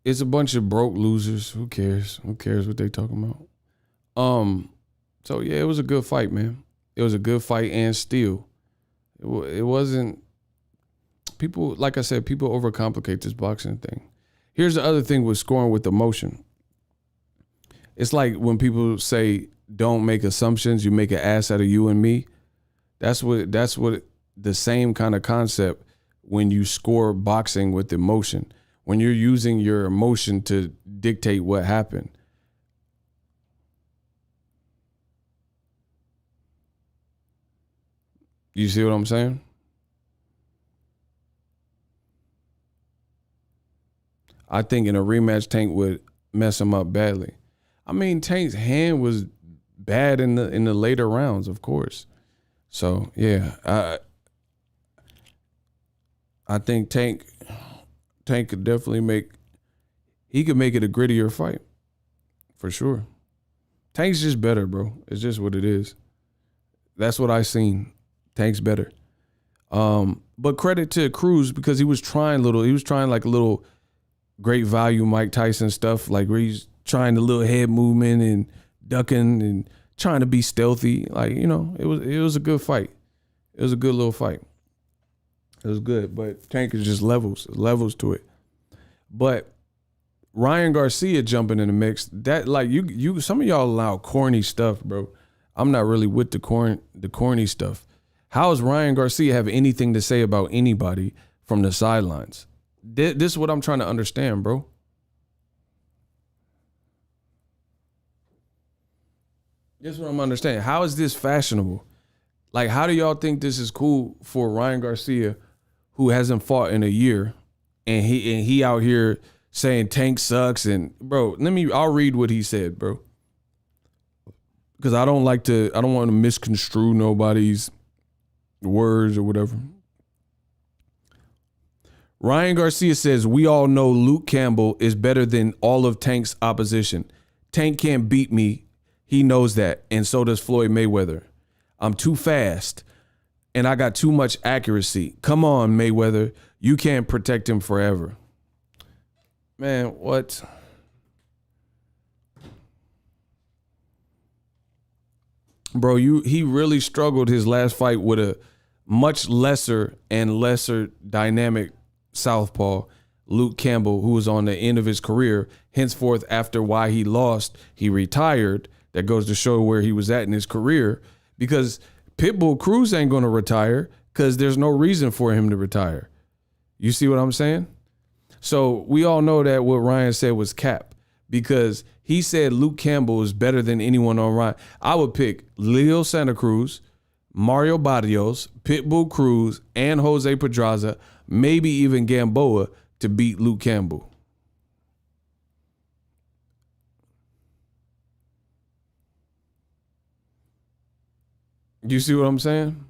It's a bunch of broke losers. Who cares? Who cares what they talking about? So yeah, it was a good fight, man. It was a good fight, and still, it wasn't. People, like I said, people overcomplicate this boxing thing. Here's the other thing with scoring with emotion. It's like when people say, "Don't make assumptions. You make an ass out of you and me." That's what the same kind of concept when you score boxing with emotion. When you're using your emotion to dictate what happened. You see what I'm saying? I think in a rematch, Tank would mess him up badly. I mean, Tank's hand was bad in the later rounds, of course. So yeah, I think Tank could definitely make it a grittier fight. For sure. Tank's just better, bro. It's just what it is. That's what I seen. Tank's better. But credit to Cruz because he was trying like a little great value Mike Tyson stuff, like where he's trying the little head movement and ducking and trying to be stealthy. Like, it was a good fight. It was a good little fight. It was good, but Tank is just levels to it. But Ryan Garcia jumping in the mix, that like you some of y'all allow corny stuff, bro. I'm not really with the corny stuff. How does Ryan Garcia have anything to say about anybody from the sidelines? This is what I'm trying to understand, bro. That's what I'm understanding. How is this fashionable? Like, how do y'all think this is cool for Ryan Garcia, who hasn't fought in a year, and he out here saying Tank sucks? And bro, I'll read what he said, bro, because I don't want to misconstrue nobody's words or whatever. Ryan Garcia says, we all know Luke Campbell is better than all of Tank's opposition. Tank can't beat me. He knows that. And so does Floyd Mayweather. I'm too fast and I got too much accuracy. Come on, Mayweather. You can't protect him forever. Man, what? Bro, he really struggled his last fight with a much lesser dynamic southpaw, Luke Campbell, who was on the end of his career. Henceforth, after why he lost, he retired. That goes to show where he was at in his career, because Pitbull Cruz ain't going to retire because there's no reason for him to retire. You see what I'm saying? So we all know that what Ryan said was cap, because he said Luke Campbell is better than anyone on Ryan. I would pick Leo Santa Cruz, Mario Barrios, Pitbull Cruz, and Jose Pedraza, maybe even Gamboa, to beat Luke Campbell. You see what I'm saying?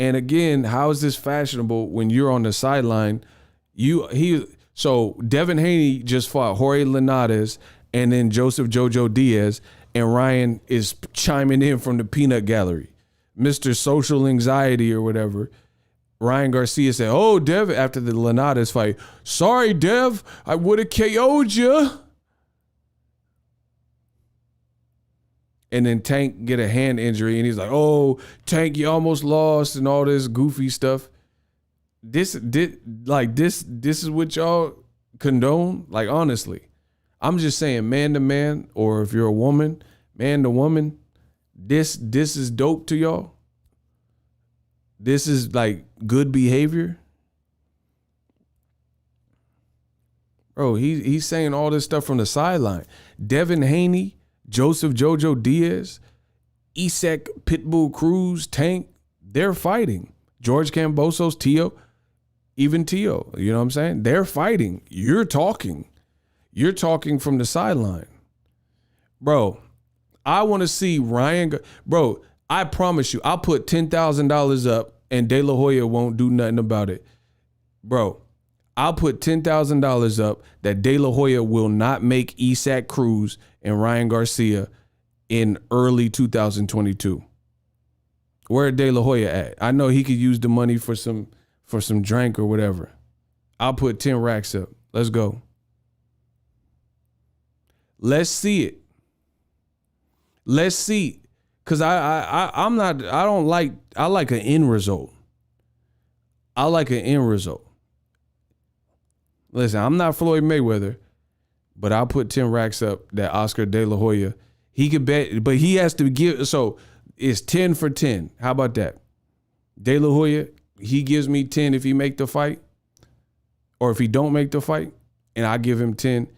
And again, how is this fashionable when you're on the sideline? So Devin Haney just fought Jorge Linares and then Joseph Jojo Diaz, and Ryan is chiming in from the peanut gallery. Mr. Social Anxiety or whatever. Ryan Garcia said, oh, Dev, after the Linares fight, sorry, Dev, I would have KO'd you. And then Tank get a hand injury, and he's like, oh, Tank, you almost lost, and all this goofy stuff. This is what y'all condone? Like, honestly, I'm just saying, man to man, or if you're a woman, man to woman, this is dope to y'all. This is like good behavior. Bro, he's saying all this stuff from the sideline. Devin Haney, Joseph Jojo Diaz, Isak Pitbull Cruz, Tank, they're fighting. George Kambosos, Tio, even Tio, you know what I'm saying? They're fighting. You're talking. You're talking from the sideline. Bro, I want to see Ryan. Bro, I promise you, I'll put $10,000 up and De La Hoya won't do nothing about it. Bro, I'll put $10,000 up that De La Hoya will not make Isak Cruz and Ryan Garcia in early 2022. Where De La Hoya at? I know he could use the money for some drink or whatever. I'll put 10 racks up. Let's go. Let's see it. Let's see. Cause I like an end result. I like an end result. Listen, I'm not Floyd Mayweather, but I'll put 10 racks up that Oscar De La Hoya, he could bet, but he has to give. So it's 10 for 10. How about that? De La Hoya, he gives me 10 if he make the fight, or if he don't make the fight, and I give him 10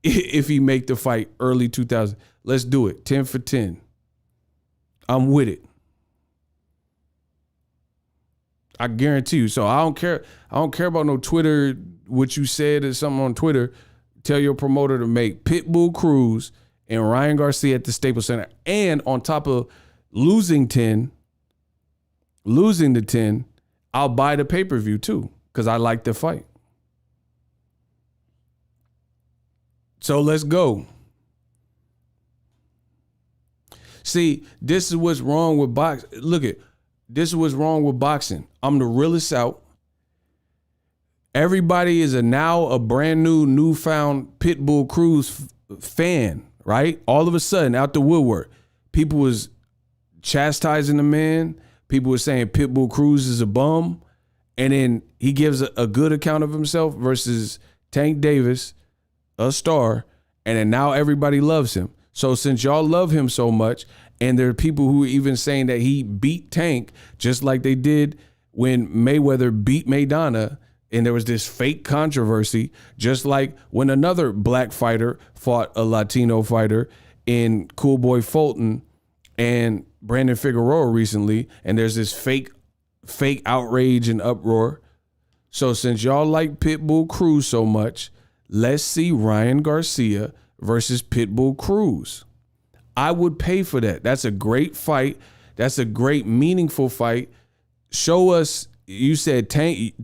if he make the fight early 2000. Let's do it. 10 for 10. I'm with it. I guarantee you. So I don't care. I don't care about no Twitter, what you said or something on Twitter. Tell your promoter to make Pitbull Cruz and Ryan Garcia at the Staples Center. And on top of losing the 10, I'll buy the pay-per-view too, because I like the fight. So let's go. See, this is what's wrong with boxing. This is what's wrong with boxing. I'm the realest out. Everybody is now a brand newfound Pitbull Cruz fan, right? All of a sudden, out the woodwork, people was chastising the man. People were saying Pitbull Cruz is a bum. And then he gives a good account of himself versus Tank Davis, a star. And then now everybody loves him. So since y'all love him so much, and there are people who are even saying that he beat Tank just like they did when Mayweather beat Maidana, and there was this fake controversy, just like when another black fighter fought a Latino fighter in Cool Boy Fulton and Brandon Figueroa recently, and there's this fake outrage and uproar. So since y'all like Pitbull Cruz so much, let's see Ryan Garcia versus Pitbull Cruz. I would pay for that. That's a great fight. That's a great, meaningful fight. Show us. You said Tank.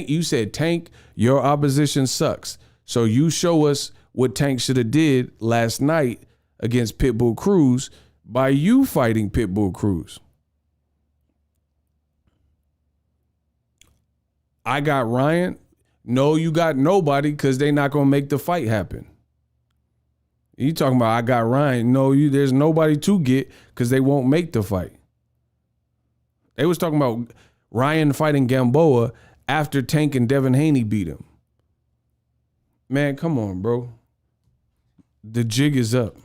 You said Tank. Your opposition sucks. So you show us what Tank should have did last night against Pitbull Cruz by you fighting Pitbull Cruz. I got Ryan. No, you got nobody because they not gonna make the fight happen. You talking about I got Ryan? No, there's nobody to get because they won't make the fight. They was talking about Ryan fighting Gamboa after Tank and Devin Haney beat him. Man, come on, bro. The jig is up.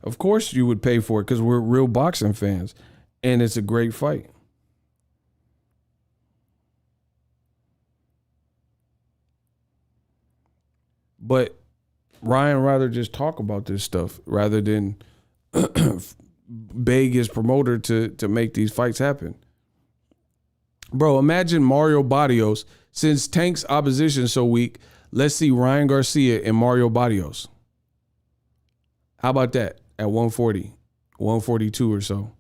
Of course you would pay for it because we're real boxing fans, and it's a great fight. But Ryan rather just talk about this stuff rather than beg his promoter to make these fights happen. Bro, imagine Mario Barrios. Since Tank's opposition is so weak, let's see Ryan Garcia and Mario Barrios. How about that at 140, 142 or so?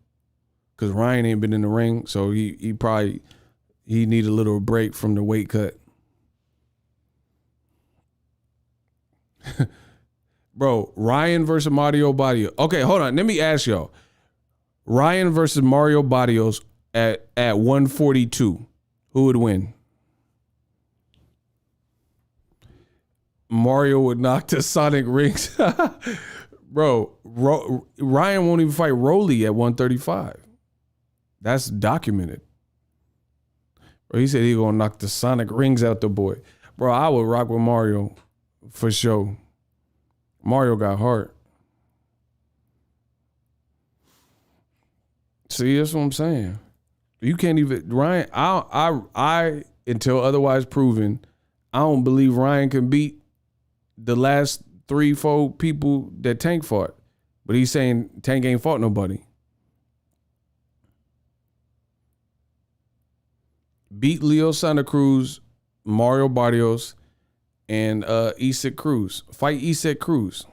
Because Ryan ain't been in the ring, so he probably need a little break from the weight cut. Bro, Ryan versus Mario Barrios. Okay, hold on. Let me ask y'all. Ryan versus Mario Barrios at 142. Who would win? Mario would knock the Sonic rings. Bro, Ryan won't even fight Rolly at 135. That's documented. Bro, he said he gonna knock the Sonic rings out the boy. Bro, I would rock with Mario for sure. Mario got heart. See, that's what I'm saying. You can't even Ryan. I until otherwise proven, I don't believe Ryan can beat the last 3-4 people that Tank fought. But he's saying Tank ain't fought nobody. Beat Leo Santa Cruz, Mario Barrios, and Isak Cruz. Fight Isak Cruz.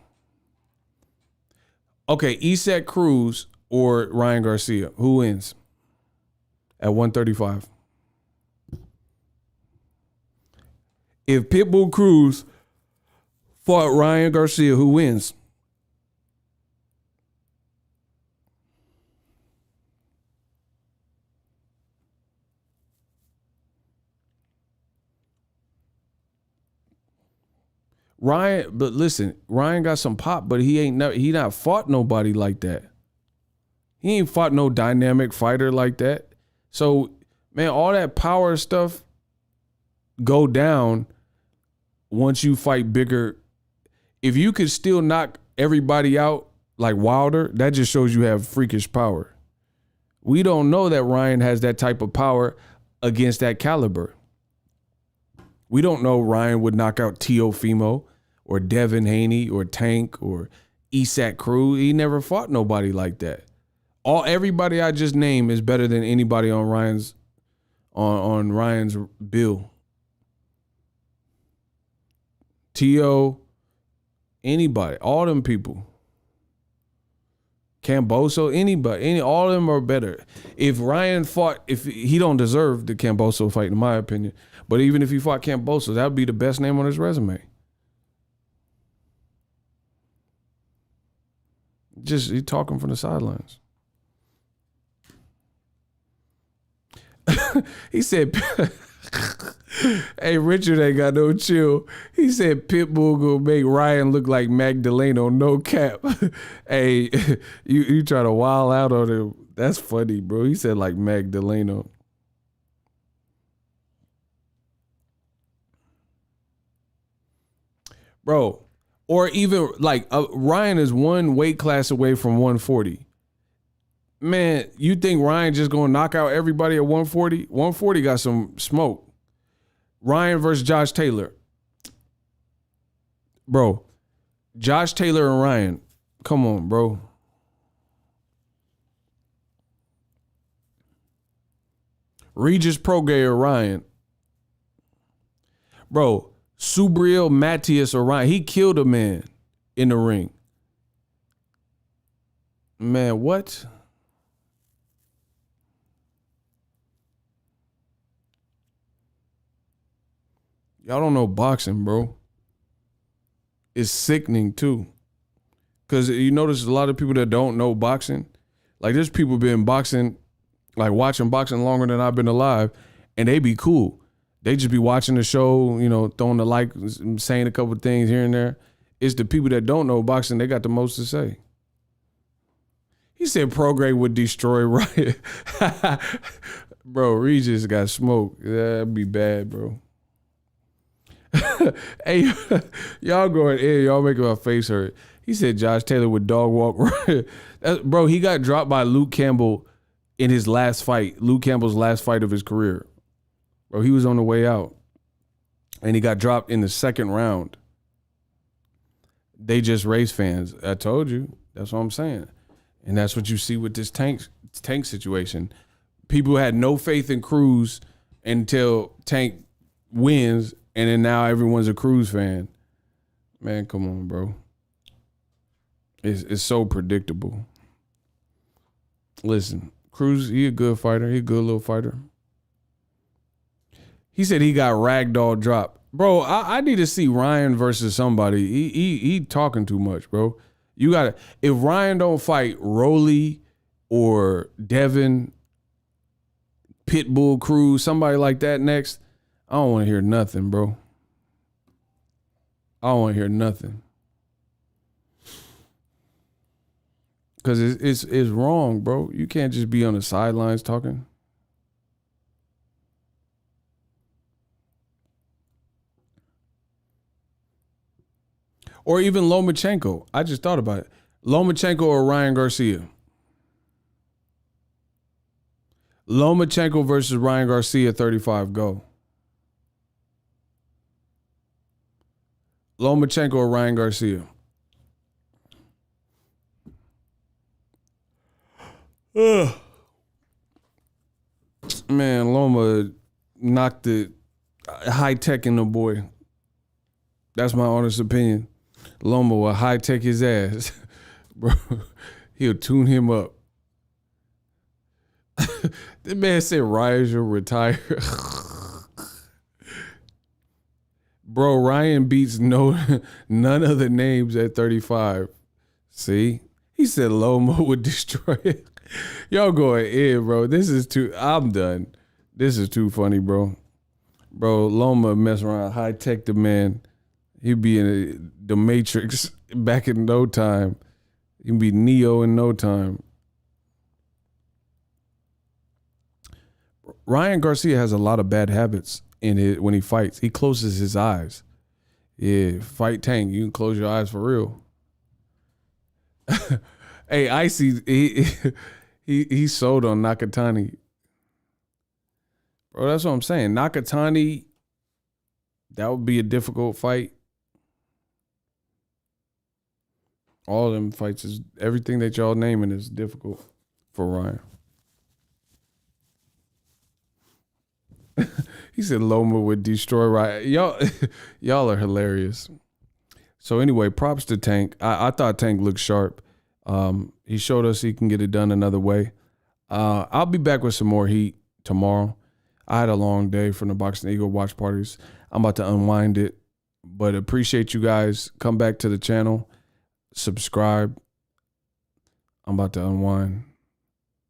Okay, Isak Cruz or Ryan Garcia. Who wins at 135? If Pitbull Cruz fought Ryan Garcia, who wins? Ryan, but listen, Ryan got some pop, but he not fought nobody like that. He ain't fought no dynamic fighter like that. So, man, all that power stuff go down once you fight bigger. If you could still knock everybody out like Wilder, that just shows you have freakish power. We don't know that Ryan has that type of power against that caliber. We don't know Ryan would knock out Teofimo or Devin Haney or Tank or Isak Cruz. He never fought nobody like that. Everybody I just named is better than anybody on Ryan's bill. Teo, anybody, all them people. Camboso, anybody, all of them are better. If Ryan fought, if he don't deserve the Camboso fight, in my opinion, but even if he fought Camboso, that would be the best name on his resume. Just he talking from the sidelines. He said, hey, Richard ain't got no chill. He said Pitbull gonna make Ryan look like Magdaleno, no cap. Hey, you try to wild out on him. That's funny, bro. He said like Magdaleno. Bro, or even like Ryan is one weight class away from 140. Man, you think Ryan just gonna knock out everybody at 140? 140 got some smoke. Ryan versus Josh Taylor. Bro, Josh Taylor and Ryan. Come on, bro. Regis Prograis or Ryan. Bro, Subriel Matthias or Ryan. He killed a man in the ring. Man, what? Y'all don't know boxing, bro. It's sickening too. Because you notice a lot of people that don't know boxing. Like there's people been boxing, like watching boxing longer than I've been alive, and they be cool. They just be watching the show, you know, throwing the like, saying a couple things here and there. It's the people that don't know boxing, they got the most to say. He said Prograis would destroy Riot. Bro, Regis got smoked. That'd be bad, bro. Hey, y'all going in, y'all making my face hurt. He said Josh Taylor would dog walk Riot. Bro, he got dropped by Luke Campbell in his last fight. Luke Campbell's last fight of his career. Bro, he was on the way out. And he got dropped in the second round. They just race fans. I told you. That's what I'm saying. And that's what you see with this tank situation. People had no faith in Cruz until Tank wins, and then now everyone's a Cruz fan. Man, come on, bro. It's so predictable. Listen, Cruz, he a good fighter. He a good little fighter. He said he got ragdoll dropped. Bro, I need to see Ryan versus somebody. He talking too much, bro. You gotta, if Ryan don't fight Rolly or Devin, Pitbull, Cruz, somebody like that next, I don't want to hear nothing, bro. I don't want to hear nothing. Because it's wrong, bro. You can't just be on the sidelines talking. Or even Lomachenko. I just thought about it. Lomachenko or Ryan Garcia. Lomachenko versus Ryan Garcia, 35, go. Lomachenko or Ryan Garcia. Ugh. Man, Loma knocked the high tech in the boy. That's my honest opinion. Loma will high tech his ass. Bro, he'll tune him up. The man said Ryan should retire. Bro, Ryan beats none of the names at 35. See? He said Loma would destroy it. Y'all going in, bro. I'm done. This is too funny, bro. Bro, Loma mess around, high tech the man. He'd be in the Matrix back in no time. He'd be Neo in no time. Ryan Garcia has a lot of bad habits in it when he fights. He closes his eyes. Yeah, fight Tank. You can close your eyes for real. Hey, Icy, he sold on Nakatani. Bro, that's what I'm saying. Nakatani, that would be a difficult fight. All of them fights is everything that y'all naming is difficult for Ryan. He said Loma would destroy Ryan. Y'all are hilarious. So anyway, props to Tank. I thought Tank looked sharp. He showed us he can get it done another way. I'll be back with some more heat tomorrow. I had a long day from the Boxing Ego watch parties. I'm about to unwind it, but appreciate you guys. Come back to the channel. Subscribe. I'm about to unwind.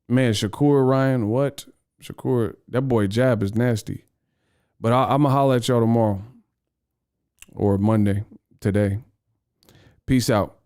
Man, Shakur Ryan, what? Shakur, that boy jab is nasty. But I'm going to holler at y'all tomorrow or Monday, today. Peace out.